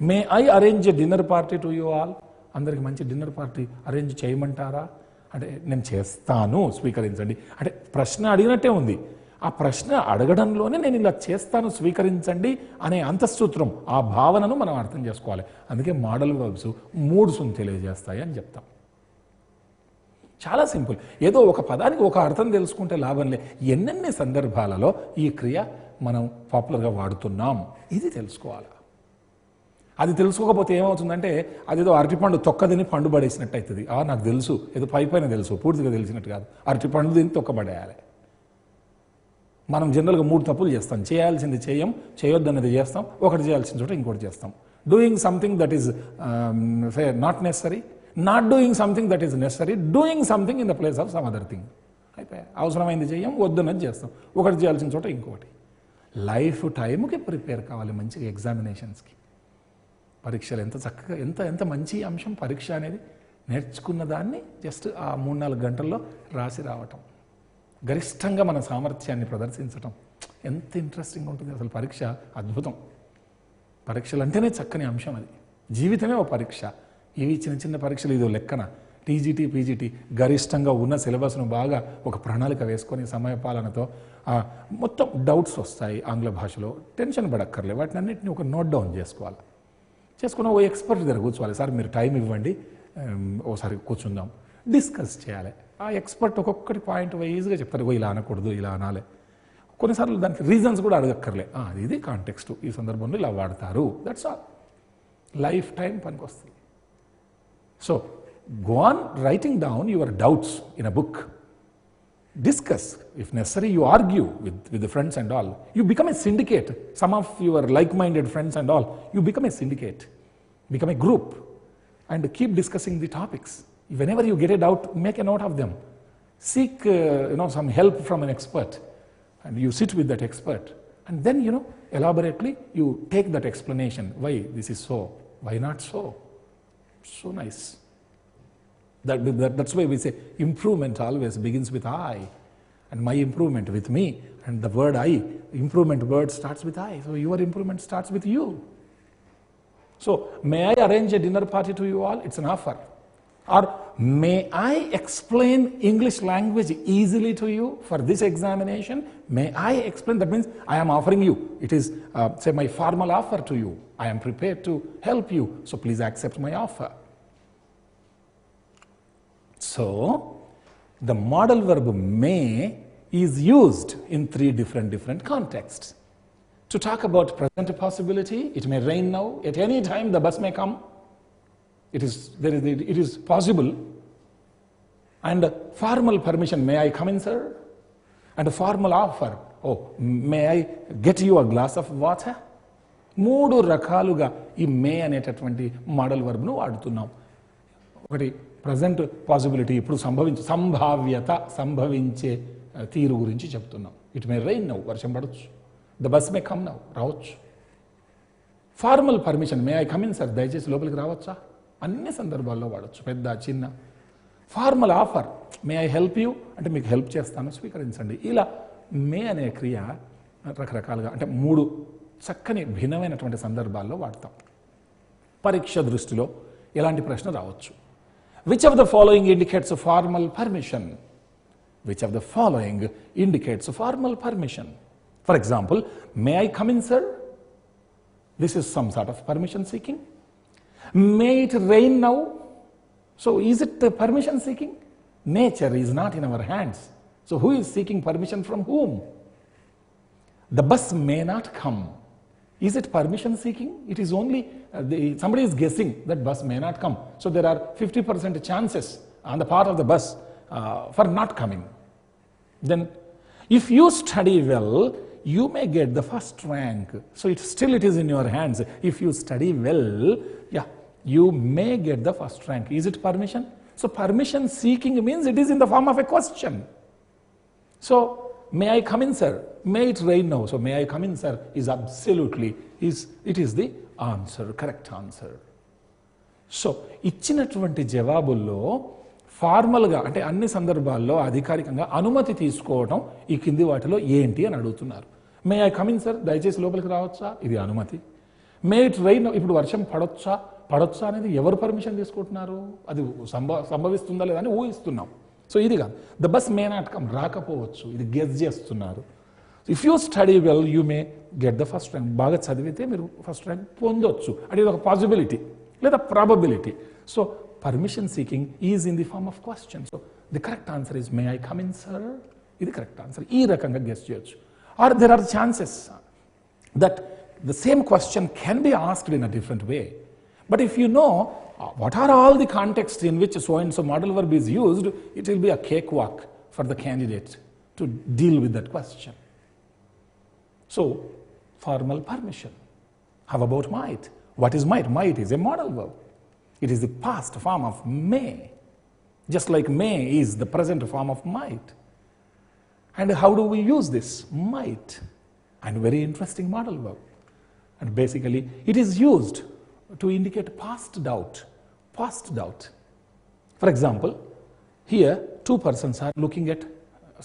May I arrange a dinner party to you all? అందరికి మంచి డిన్నర్ పార్టీ అరేంజ్ చేయమంటారా అంటే నేను చేస్తాను, స్వీకరించండి. అంటే ప్రశ్న అడిగినట్టే ఉంది. ఆ ప్రశ్న అడగడంలోనే నేను ఇలా చేస్తాను, స్వీకరించండి అనే అంతఃసూత్రం, ఆ భావనను మనం అర్థం చేసుకోవాలి. అందుకే మోడల్ వర్బ్స్ మూడ్స్ను తెలియజేస్తాయి అని చెప్తాం. చాలా సింపుల్. ఏదో ఒక పదానికి ఒక అర్థం తెలుసుకుంటే లాభంలే. ఎన్నెన్ని సందర్భాలలో ఈ క్రియ మనం పాపులర్గా వాడుతున్నాం ఇది తెలుసుకోవాలి. అది తెలుసుకోకపోతే ఏమవుతుందంటే అదేదో అరటిపండు తొక్కదిని పండు పడేసినట్టు అవుతుంది. నాకు తెలుసు, ఏదో పైన తెలుసు, పూర్తిగా తెలిసినట్టు కాదు. అరటిపండు దీన్ని తొక్కబడేయాలి. మనం జనరల్గా 3 తప్పులు చేస్తాం. చేయాల్సింది చేయం, చేయొద్దన్నది చేస్తాం, ఒకటి చేయాల్సిన చోట ఇంకోటి చేస్తాం. Doing something that is not necessary, not doing something that is necessary, doing something in the place of some other thing. అయిపోయా. అవసరమైంది చేయం, వద్దన్నది చేస్తాం, ఒకటి చేయాల్సిన చోట ఇంకోటి. లైఫ్ టైంకి ప్రిపేర్ కావాలి మంచిగా ఎగ్జామినేషన్స్కి. పరీక్షలు ఎంత చక్కగా ఎంత మంచి అంశం పరీక్ష అనేది. నేర్చుకున్న దాన్ని జస్ట్ ఆ 3-4 గంటల్లో రాసి రావటం, గరిష్టంగా మన సామర్థ్యాన్ని ప్రదర్శించటం ఎంత ఇంట్రెస్టింగ్ ఉంటుంది. అసలు పరీక్ష అద్భుతం. పరీక్షలు అంటేనే చక్కని అంశం. అది జీవితమే ఒక పరీక్ష. ఇవి చిన్న చిన్న పరీక్షలు ఇదో లెక్కన. టీజీటీ, పీజీటీ గరిష్టంగా ఉన్న సిలబస్ను బాగా ఒక ప్రణాళిక వేసుకొని సమయపాలనతో మొత్తం డౌట్స్ వస్తాయి ఆంగ్ల భాషలో, టెన్షన్ పడక్కర్లే. వాటిని అన్నింటినీ ఒక నోట్ డౌన్ చేసుకోవాలి. చేసుకున్న ఓ ఎక్స్పర్ట్ దగ్గర కూర్చోవాలి. సార్ మీరు టైం ఇవ్వండి, ఓసారి కూర్చుందాం, డిస్కస్ చేయాలి. ఆ ఎక్స్పర్ట్ ఒక్కొక్కటి పాయింట్ వైజ్గా చెప్తారు. ఇలా అనకూడదు, ఇలా అనాలి. కొన్నిసార్లు దానికి రీజన్స్ కూడా అడగక్కర్లే. ఇది కాంటెక్స్ట్, ఈ సందర్భంలో ఇలా వాడతారు. That's all. లైఫ్ టైం పనికి వస్తుంది. So, go on writing down your doubts in a book. Discuss. If necessary, you argue with the friends and all. You become a syndicate. Some of your like-minded friends and all, you become a syndicate. Become a group. And keep discussing the topics. Whenever you get a doubt, make a note of them. Seek some help from an expert. And you sit with that expert. And then, elaborately, you take that explanation. Why this is so? Why not so? So nice. That's why we say improvement always begins with I, and my improvement with me, and the word I, improvement word starts with I. So your improvement starts with you. So may I arrange a dinner party to you all? It's an offer. Or may I explain English language easily to you for this examination? May I explain? That means I am offering you. It is say my formal offer to you. I am prepared to help you. So please accept my offer. So the modal verb may is used in 3 different contexts. To talk about present possibility, it may rain now. At any time the bus may come. It is possible. And formal permission, may I come in, sir? And a formal offer, may I get you a glass of water? 3 రకాలుగా ఈ మే అనేటటువంటి model వర్బ్ను వాడుతున్నాం. ఒకటి present possibility, ఇప్పుడు సంభావ్యత, సంభవించే తీరు గురించి చెప్తున్నాం. ఇట్ మే రెయిన్ నౌ, వర్షం పడవచ్చు. The bus may come now, రావచ్చు. Formal permission, may I come in sir, దయచేసి లోపలికి రావచ్చా? అన్ని సందర్భాల్లో వాడచ్చు, పెద్ద చిన్న. Formal offer, may I help you, అంటే మీకు హెల్ప్ చేస్తాను, స్వీకరించండి. ఇలా మే అనే క్రియ రకరకాలుగా, అంటే 3 చక్కని భిన్నమైనటువంటి సందర్భాల్లో వాడతాం. పరీక్ష దృష్టిలో ఎలాంటి ప్రశ్న రావచ్చు? Which of the following indicates a formal permission? Which of the following indicates a formal permission? For example, may I come in, sir? This is some sort of permission seeking. May it rain now? So is it permission seeking? Nature is not in our hands. So who is seeking permission from whom? The bus may not come. Is it permission seeking? It is only somebody is guessing that bus may not come. So there are 50% chances on the part of the bus for not coming. Then if you study well, you may get the first rank. So it is in your hands. If you study well, yeah, you may get the first rank. Is it permission? So permission seeking means it is in the form of a question. So, may I come in, sir? May it rain now? So, may I come in, sir? Is absolutely, it is the answer, correct answer. So ఇచ్చినటువంటి జవాబుల్లో ఫార్మల్గా అంటే అన్ని సందర్భాల్లో అధికారికంగా అనుమతి తీసుకోవడం ఈ కింది వాటిలో ఏంటి అని అడుగుతున్నారు. మే ఐ కమిన్ సార్, దయచేసి లోపలికి రావచ్చా, ఇది అనుమతి. మే ఇట్ రైన్, ఇప్పుడు వర్షం పడొచ్చా అనేది ఎవరు పర్మిషన్ తీసుకుంటున్నారు, అది సంభవిస్తుందా లేదా అని ఊహిస్తున్నాం. సో ఇది కాదు, the bus may not come, రాకపోవచ్చు, ఇది గెస్ చేస్తున్నారు. If you study well you may get the first rank, బాగా చదివితే మీరు ఫస్ట్ ర్యాంక్ పొందొచ్చు, అంటే ఇది ఒక పాసిబిలిటీ లేదా probability. So permission seeking is in the form of question. So the correct answer is may I come in sir, ఇది correct answer. ఈ రకంగా గెస్ చేయొచ్చు. Are there are chances that the same question can be asked in a different way. But if you know what are all the contexts in which so and so modal verb is used, it will be a cakewalk for the candidate to deal with that question. So, formal permission. How about might? What is might? Might is a modal verb. It is the past form of may, just like may is the present form of might. And how do we use this? Might. And very interesting modal verb. And basically, it is used to indicate past doubt. Past doubt. For example, here two persons are looking at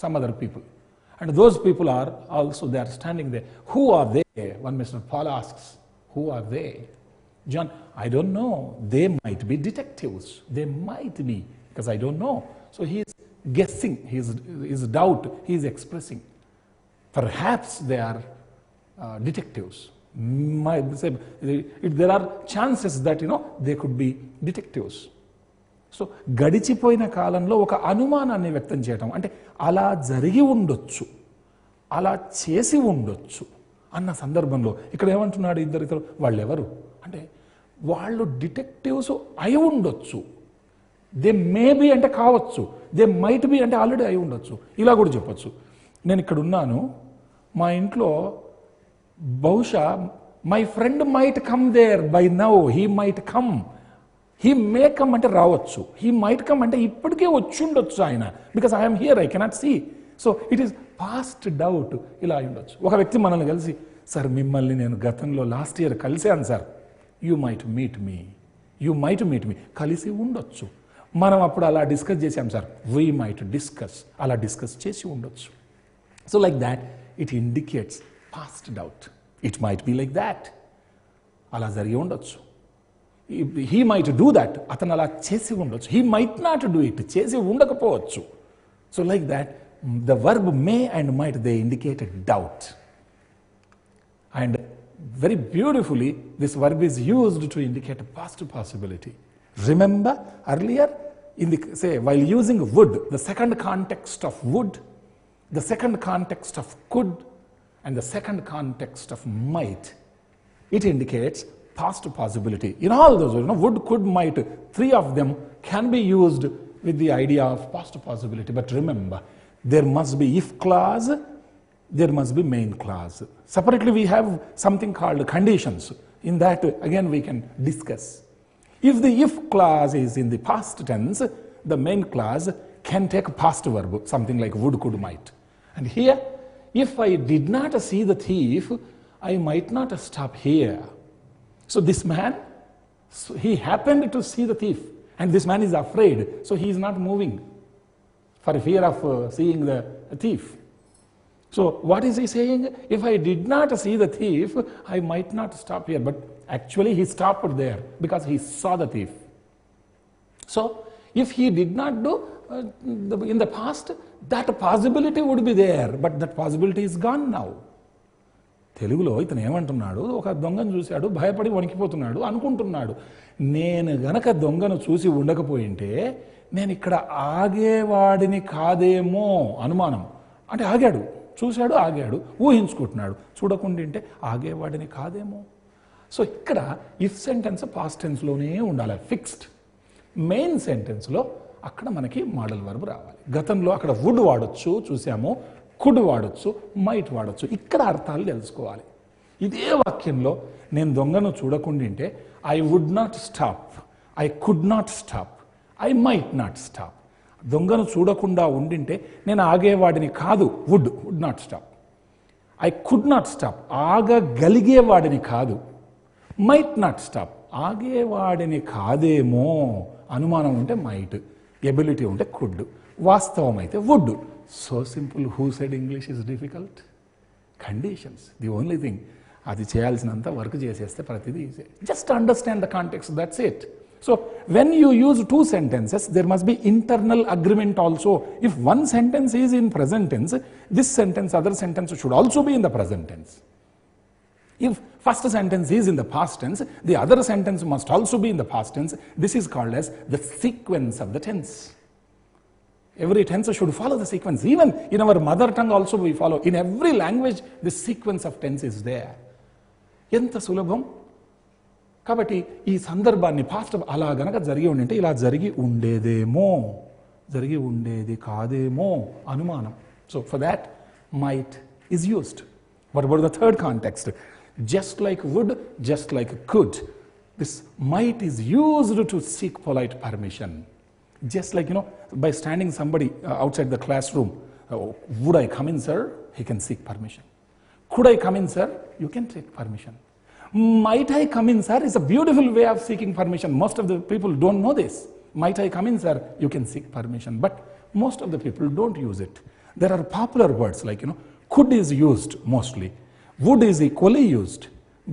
some other people, and those people are also, they are standing there. Who are they? One Mr. Paul asks, who are they? John, I don't know. They might be detectives. They might be, because I don't know. So he is guessing, his doubt he is expressing. Perhaps they are detectives. There are chances that they could be detectives. So గడిచిపోయిన కాలంలో ఒక అనుమానాన్ని వ్యక్తం చేయటం, అంటే అలా జరిగి ఉండొచ్చు, అలా చేసి ఉండొచ్చు అన్న సందర్భంలో ఇక్కడ ఏమంటున్నాడు, ఇద్దరు వాళ్ళు ఎవరు అంటే వాళ్ళు డిటెక్టివ్స్ అయి ఉండొచ్చు. దే మే బి అంటే కావచ్చు, దే మైట్ బి అంటే ఆల్రెడీ అయి ఉండొచ్చు, ఇలా కూడా చెప్పొచ్చు. నేను ఇక్కడ ఉన్నాను, మా ఇంట్లో బహుశా my friend might come there by now, he might come, he may come అంటే రావచ్చు, హీ మైట్ కమ్ అంటే ఇప్పటికే వచ్చి ఉండొచ్చు ఆయన, because I'm here, I cannot see. So it is past doubt, ఇలా ఉండొచ్చు. ఒక వ్యక్తి మనల్ని కలిసి, సార్ మిమ్మల్ని నేను గతంలో లాస్ట్ ఇయర్ కలిశాను sir, you might meet me, you might meet me, కలిసి ఉండొచ్చు, మనం అప్పుడు అలా డిస్కస్ చేశాం సార్, వీ మైట్ డిస్కస్, అలా డిస్కస్ చేసి ఉండొచ్చు. So like that it indicates past doubt. It might be like that. అలా జరిగి ఉండొచ్చు. He might do that. అతను అలా చేసి ఉండొచ్చు. He might not do it. చేసి ఉండకపోవచ్చు. So like that, the verb may and might, they indicate doubt. And very beautifully, this verb is used to indicate past possibility. Remember earlier, while using would, the second context of would, the second context of could, and the second context of might, it indicates past possibility. In all those, would, could, might, three of them can be used with the idea of past possibility. But remember, there must be if clause, there must be main clause. Separately, we have something called conditions. In that, again, we can discuss. If the if clause is in the past tense, the main clause can take past verb, something like would, could, might. And here, if I did not see the thief, I might not stop here. So this man, he happened to see the thief, and this man is afraid, so he is not moving for fear of seeing the thief. So what is he saying? If I did not see the thief, I might not stop here. But actually he stopped there because he saw the thief. So if he did not do in the past, that possibility would be there, but that possibility is gone now. తెలుగులో ఇతను ఏమంటున్నాడు, ఒక దొంగను చూశాడు, భయపడి వణికిపోతున్నాడు, అనుకుంటున్నాడు, నేను గనక దొంగను చూసి ఉండకపోయింటే నేను ఇక్కడ ఆగేవాడిని కాదేమో, అనుమానం అంటే ఆగాడు, చూశాడు, ఆగాడు, ఊహించుకుంటున్నాడు, చూడకుండింటే ఆగేవాడిని కాదేమో. సో ఇక్కడ ఇఫ్ సెంటెన్స్ పాస్ట్ టెన్స్లోనే ఉండాలి, ఫిక్స్డ్. మెయిన్ సెంటెన్స్లో అక్కడ మనకి మోడల్ వర్బ్ రావాలి. గతంలో అక్కడ వుడ్ వాడొచ్చు చూసాము, కుడ్ వాడొచ్చు, మైట్ వాడొచ్చు. ఇక్కడ అర్థాలు తెలుసుకోవాలి. ఇదే వాక్యంలో నేను దొంగను చూడకుండింటే I would not stop, I could not stop, I might not stop. దొంగను చూడకుండా ఉండింటే నేను ఆగేవాడిని కాదు, would not stop. I could not stop, ఆగగలిగేవాడిని కాదు. మైట్ నాట్ స్టాప్, ఆగేవాడిని కాదేమో. అనుమానం ఉంటే మైట్, ఎబిలిటీ ఉంటే కుడ్, వాస్తవం అయితే would. So simple. Who said English is difficult? Conditions, the only thing. అది చేయాల్సినంత వర్క్ చేసేస్తే ప్రతిదీ easy. Just understand the context, that's it. So when you use two sentences, there must be internal agreement also. If one sentence is in present tense, this sentence, other sentence should also be in the present tense. If first sentence is in the past tense, the other sentence must also be in the past tense. This is called as the sequence of the tense. Every tense should follow the sequence. Even in our mother tongue also we follow. In every language, this sequence of tense is there. Enta sulabham. కాబట్టి ఈ సందర్భాన్ని past అలా గనక జరిగి ఉండింటే ఇలా జరిగి ఉండేదేమో, జరిగి ఉండేది కాదేమో అనుమానం. So for that might is used. What about the third context? Just like would, just like could, this might is used to seek polite permission. Just like, by standing somebody outside the classroom, would I come in, sir? He can seek permission. Could I come in, sir? You can take permission. Might I come in, sir? Is a beautiful way of seeking permission. Most of the people don't know this. Might I come in, sir? You can seek permission. But most of the people don't use it. There are popular words like, could is used mostly. Would is equally used.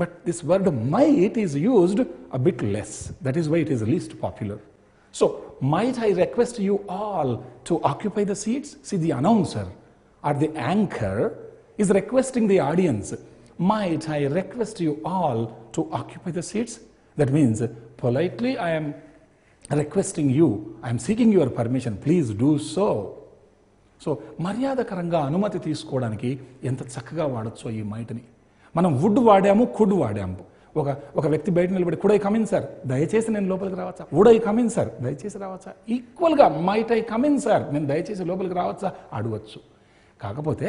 But this word might is used a bit less. That is why it is least popular. So, might I request you all to occupy the seats? See, the announcer or the anchor is requesting the audience. Might I request you all to occupy the seats? That means, politely I am requesting you, I am seeking your permission, please do so. So, మర్యాదకరంగా అనుమతి తీసుకోవడానికి ఎంత చక్కగా వాడొచ్చో ఈ మైట్ని. మనం would వాడాము, could వాడాము. ఒక వ్యక్తి బయట నిలబడి కుడ్ ఐ కమిన్ సార్, దయచేసి నేను లోపలికి రావచ్చా? వుడ్ ఐ కమిన్ సార్, దయచేసి రావచ్చా? ఈక్వల్గా మైట్ ఐ కమిన్ సార్, నేను దయచేసి లోపలికి రావచ్చా అడగవచ్చు. కాకపోతే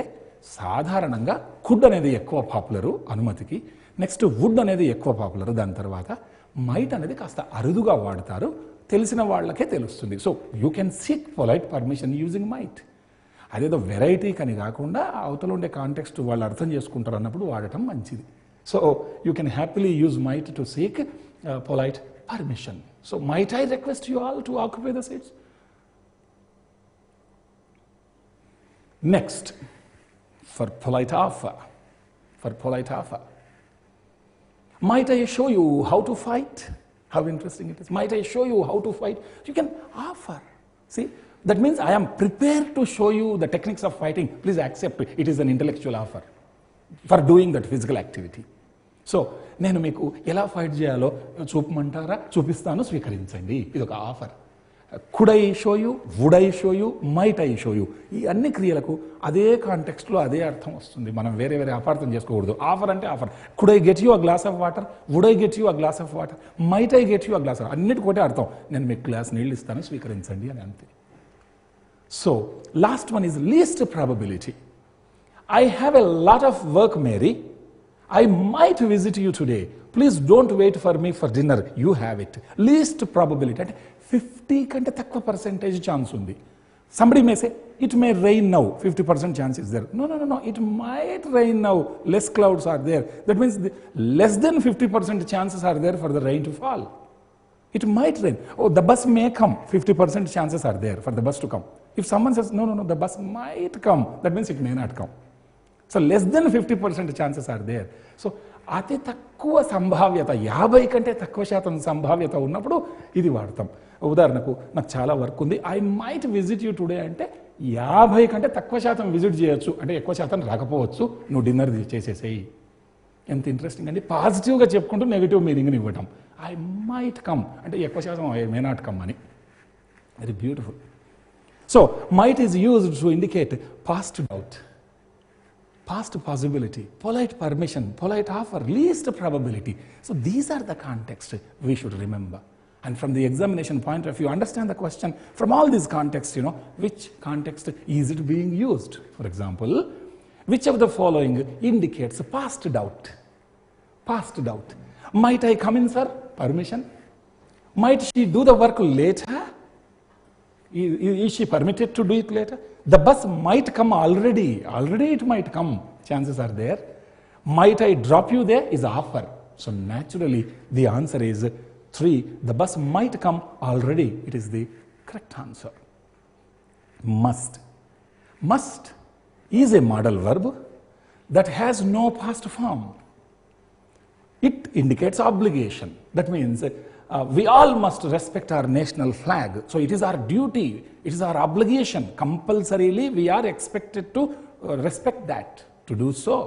సాధారణంగా కుడ్ అనేది ఎక్కువ పాపులరు అనుమతికి, నెక్స్ట్ వుడ్ అనేది ఎక్కువ పాపులరు, దాని తర్వాత మైట్ అనేది కాస్త అరుదుగా వాడతారు, తెలిసిన వాళ్ళకే తెలుస్తుంది. So you can seek polite permission using might. అదేదో వెరైటీ కని కాకుండా అవతల ఉండే కాంటెక్స్ట్ వాళ్ళు అర్థం చేసుకుంటారు అన్నప్పుడు వాడటం మంచిది. So you can happily use might to seek polite permission. So might I request you all to occupy the seats. Next, for polite offer. For polite offer. Might I show you how to fight? How interesting it is. Might I show you how to fight? You can offer. See, that means I am prepared to show you the techniques of fighting. Please accept it. It is an intellectual offer for doing that physical activity. So, నేను మీకు ఎలా fight చేయాలో చూపమంటారా? చూపిస్తాను, స్వీకరించండి. ఇది ఒక offer. Could I show you, would I show you, might I show you, ఈ అన్ని క్రియలకు అదే కాంటెక్స్ట్లో అదే అర్థం వస్తుంది. మనం వేరే వేరే అపార్థం చేసుకోకూడదు. ఆఫర్ అంటే offer. Could I get you a glass of water, would I get you a glass of water, might I get you a glass of, అన్నిటికోటే అర్థం. నేను మీకు గ్లాస్ నీళ్ళు ఇస్తాను, స్వీకరించండి అని అంతే. So last one is least probability. I have a lot of work, Mary. I might visit you today. Please don't wait for me for dinner. You have it. Least probability. అంటే 50 కంటే తక్కువ percentage chance ఉంది. Somebody may say, it may rain now. 50% chance is there. No. It might rain now. Less clouds are there. That means less than 50% chances are there for the rain to fall. It might rain. Oh, the bus may come. 50% chances are there for the bus to come. If someone says, no, the bus might come, that means it may not come. So less than 50% chances are there. సో అతి తక్కువ సంభావ్యత, 50 కంటే తక్కువ శాతం సంభావ్యత ఉన్నప్పుడు ఇది వాడతాం. ఉదాహరణకు, నాకు చాలా వర్క్ ఉంది, I might visit you today అంటే 50 కంటే తక్కువ శాతం విజిట్ చేయొచ్చు, అంటే ఎక్కువ శాతం రాకపోవచ్చు, నువ్వు డిన్నర్ చేసేసేయి. ఎంత ఇంట్రెస్టింగ్ అండి. పాజిటివ్గా చెప్పుకుంటూ నెగిటివ్ మీనింగ్ని ఇవ్వటం. ఐ మైట్ కమ్ అంటే ఎక్కువ శాతం ఐ మే నాట్ కమ్ అని. Very beautiful. So might is used to indicate past doubt, past possibility, polite permission, polite offer, least probability. So these are the context we should remember. And from the examination point of view, understand the question from all these contexts, which context is it being used? For example, which of the following indicates past doubt? Past doubt. Might I come in, sir? Permission. Might she do the work later? Is she permitted to do it later? The bus might come already. Already it might come. Chances are there. Might I drop you there is offer. So naturally, the answer is 3. The bus might come already. It is the correct answer. Must. Must is a modal verb that has no past form. It indicates obligation. That means we all must respect our national flag. So it is our duty, it is our obligation. Compulsorily, we are expected to respect that, to do so.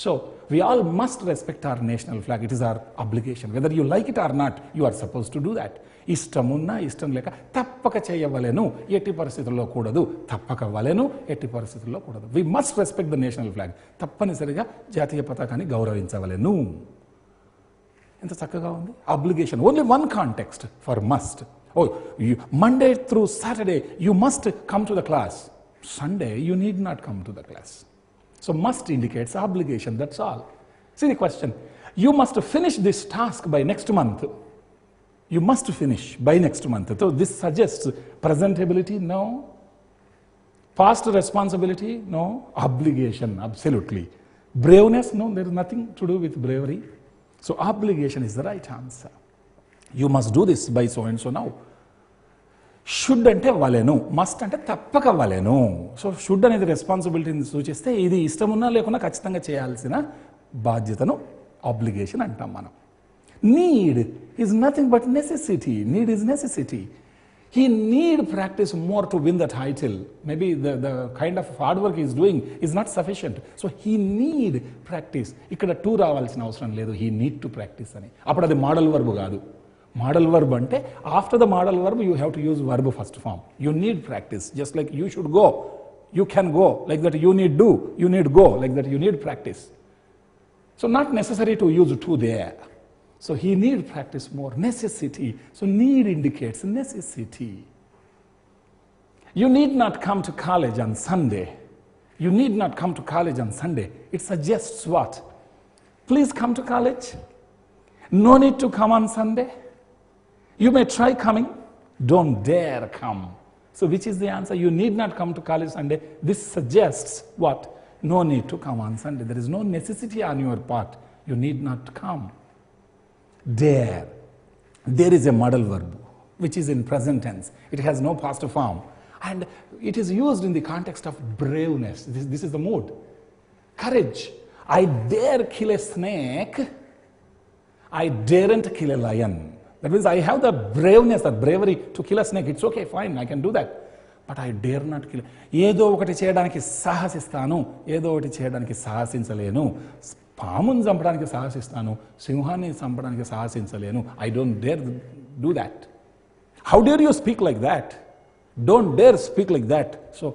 So we all must respect our national flag. It is our obligation. Whether you like it or not, you are supposed to do that. ఇష్టమున్నా ఇష్టం లేక తప్పక చేయవలెను, ఎట్టి పరిస్థితుల్లో కూడదు, తప్పక వలెను, ఎట్టి పరిస్థితుల్లో కూడదు. We must respect the national flag. తప్పనిసరిగా జాతీయ పతాకాన్ని గౌరవించవలెను. ఎంత చక్కగా ఉంది. Obligation. Only one context for must. Oh, Monday through Saturday, you must come to the class. Sunday, you need not come to the class. So must indicates obligation, that's all. See the question. You must finish this task by next month. You must finish by next month. So this suggests presentability, no. Past responsibility, no. Obligation, absolutely. Braveness, no, there is nothing to do with bravery. So obligation is the right answer. You must do this by so and so now. Should ante valenu, must ante tappaka valenu. So should అనేది రెస్పాన్సిబిలిటీని సూచిస్తే ఇది ఇష్టమున్నా లేకున్నా ఖచ్చితంగా చేయాల్సిన బాధ్యతను obligation అంటాం మనం. Need is nothing but necessity. Need is necessity. He need practice more to win the title. Maybe the kind of hard work he is doing is not sufficient. So he need practice. ఇక్కడ two రావాల్సిన అవసరం లేదు. He need to practice అని. అప్పుడు అది model verb కాదు. Modal verb ante after the modal verb you have to use verb first form. You need practice. Just like you should go, you can go. Like that you need do, you need go. Like that you need practice. So not necessary to use to there. So he need practice more. Necessity. So need indicates necessity. You need not come to college on Sunday. You need not come to college on Sunday. It suggests what? Please come to college. No need to come on Sunday. You may try coming, don't dare come. So which is the answer? You need not come to college Sunday. This suggests what? No need to come on Sunday. There is no necessity on your part. You need not come. Dare. There is a modal verb which is in present tense. It has no past form. And it is used in the context of braveness. This is the mood. Courage. I dare kill a snake. I daren't kill a lion. That means I have the braveness, the bravery to kill a snake. It's okay, fine, I can do that. But I dare not kill. ఏదో ఒకటి చేయడానికి సాహసిస్తాను, ఏదో ఒకటి చేయడానికి సాహసించలేను. పాముని చంపడానికి సాహసిస్తాను, సింహాన్ని చంపడానికి సాహసించలేను. I don't dare do that. How dare you speak like that? Don't dare speak like that. So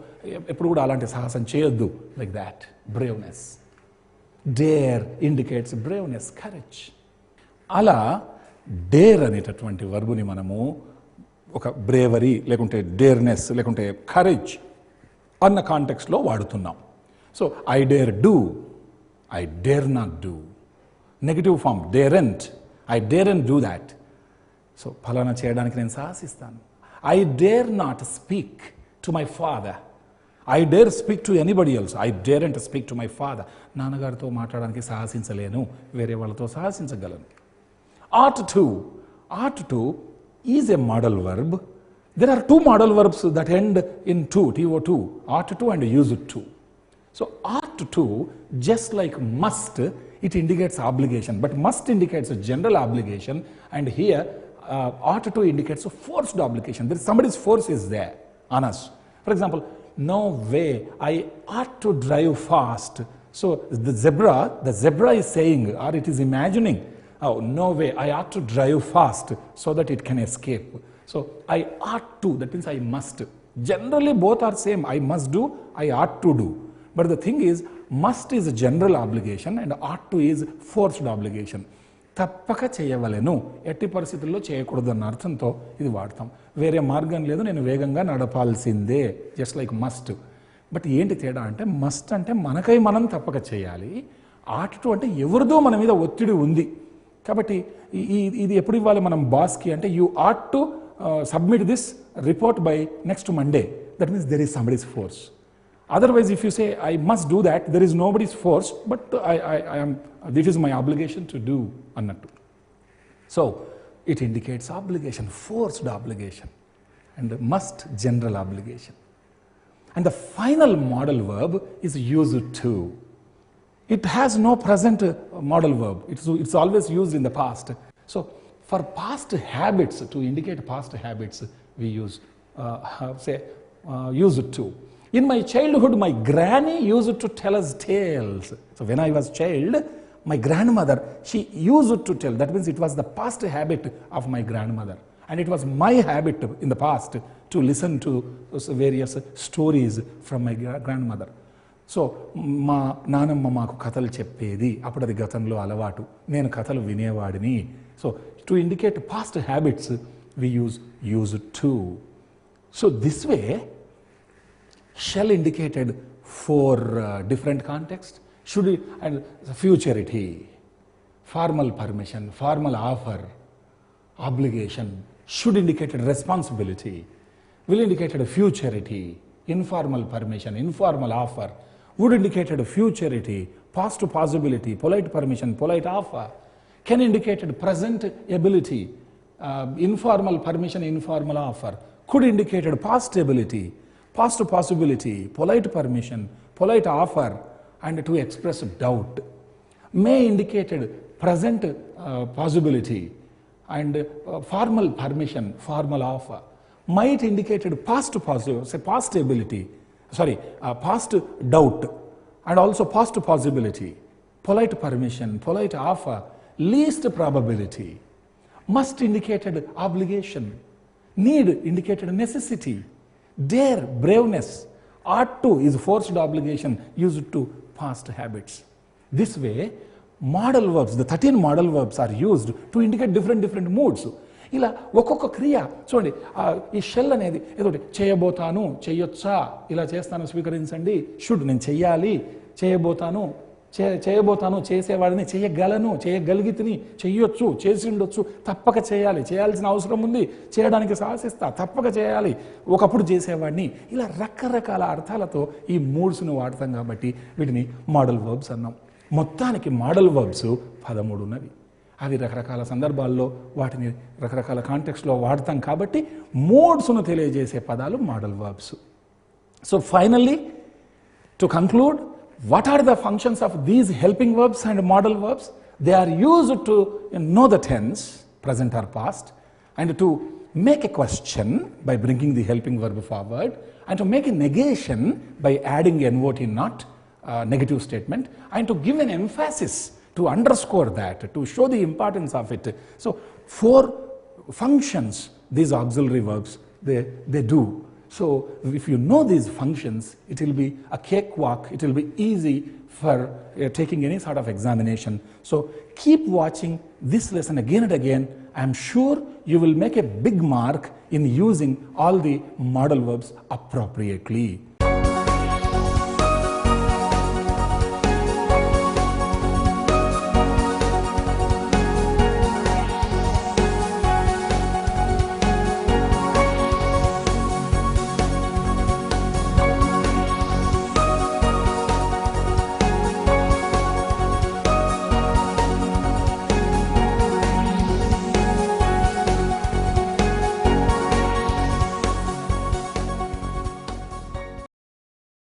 ఎప్పుడు కూడా అలాంటి సాహసం చేయొద్దు. Like that. Braveness. Dare indicates braveness, courage. అలా డేర్ అనేటటువంటి వర్బుని మనము ఒక బ్రేవరీ లేకుంటే డేర్నెస్ లేకుంటే కరేజ్ అన్న కాంటెక్స్లో వాడుతున్నాం. So I dare do, I dare not do. Negative form daren't, I daren't do that. సో ఫలానా చేయడానికి నేను సాహసిస్తాను. I dare not speak to my father. I dare speak to anybody else. I daren't speak to my father. నాన్నగారితో మాట్లాడడానికి సాహసించలేను, వేరే వాళ్ళతో సాహసించగలను. Ought to. Ought to is a modal verb. There are two modal verbs that end in to, to, ought to and used to. So ought to, just like must, it indicates obligation, but must indicates a general obligation, and here ought to indicates a forced obligation. There is somebody's force is there on us. For example, no way, I ought to drive fast. So the zebra is saying, or it is imagining, oh, no way, I ought to drive fast so that it can escape. So I ought to, that means I must. Generally both are same. I must do, I ought to do. But the thing is, must is a general obligation and ought to is forced obligation. తప్పక చేయవలెను, ఎట్టి పరిస్థితుల్లో చేయకూడదు అన్న అర్థంతో ఇది వాడతాం. వేరే మార్గం లేదు, నేను వేగంగా నడపాల్సిందే, జస్ట్ లైక్ మస్ట్. బట్ ఏంటి తేడా అంటే, మస్ట్ అంటే మనకై మనం తప్పక చేయాలి, ఆట్ టు అంటే ఎవరిదో మన మీద ఒత్తిడి ఉంది కాబట్టి ఇది ఎప్పుడు ఇవ్వాలి మనం బాస్కి అంటే, you ought to submit this report by next Monday. That means there is somebody's force. Otherwise, if you say, I must do that, there is nobody's force, but this is my obligation to do, annattu. So, it indicates obligation, forced obligation, and must, general obligation. And the final modal verb is used to. It has no present modal verb. It's always used in the past. So, for past habits, to indicate past habits, we use, use to. In my childhood, my granny used to tell us tales. So when I was child, my grandmother, she used to tell. That means it was the past habit of my grandmother. And it was my habit in the past to listen to various stories from my grandmother. So, మా నానమ్మ మాకు కథలు చెప్పేది, అప్పుడు అది గతంలో అలవాటు, నేను కథలు వినేవాడిని. So, to indicate past habits, we use used to. So, this way, shall indicated for different contexts, should and futurity, formal permission, formal offer, obligation, should indicated responsibility, will indicated futurity, informal permission, informal offer, would indicated futurity, past possibility, polite permission, polite offer, can indicated present ability, informal permission, informal offer, could indicated past ability, past possibility, polite permission, polite offer, and to express doubt. May indicated present possibility and formal permission, formal offer. Might indicated past ability, past doubt, and also past possibility, polite permission, polite offer, least probability. Must indicated obligation, need indicated necessity, dare, braveness, ought to is forced obligation used to past habits. This way, modal verbs, the 13 modal verbs are used to indicate different moods. ఇలా ఒక్కొక్క క్రియ చూడండి, ఈ shell అనేది ఏదో చేయబోతాను, చేయొచ్చా, ఇలా చేస్తాను స్వీకరించండి, షుడ్ నేను చెయ్యాలి, చేయబోతాను, చేసేవాడిని, చేయగలను, చేయగలిగితిని, చెయ్యొచ్చు, చేసి ఉండొచ్చు, తప్పక చేయాలి, చేయాల్సిన అవసరం ఉంది, చేయడానికి సాహసిస్తా, తప్పక చేయాలి, ఒకప్పుడు చేసేవాడిని, ఇలా రకరకాల అర్థాలతో ఈ మూడ్స్ను వాడతాం కాబట్టి వీటిని మోడల్ వర్బ్స్ అన్నాం. మొత్తానికి మోడల్ వర్బ్స్ 13 ఉన్నవి. అవి రకరకాల సందర్భాల్లో వాటిని రకరకాల కాంటెక్స్ట్లో వాడతాం కాబట్టి మూడ్స్ను తెలియజేసే పదాలు modal verbs. So finally, to conclude, what are the functions of these helping verbs and modal verbs? They are used to know the tense, present or past, and to make a question by bringing the helping verb forward, and to make a negation by adding not, not, negative statement, and to give an emphasis to underscore that, to show the importance of it. So, 4 functions these auxiliary verbs they do. So, if you know these functions, it will be a cakewalk, it will be easy for taking any sort of examination. So, keep watching this lesson again and again. I am sure you will make a big mark in using all the modal verbs appropriately.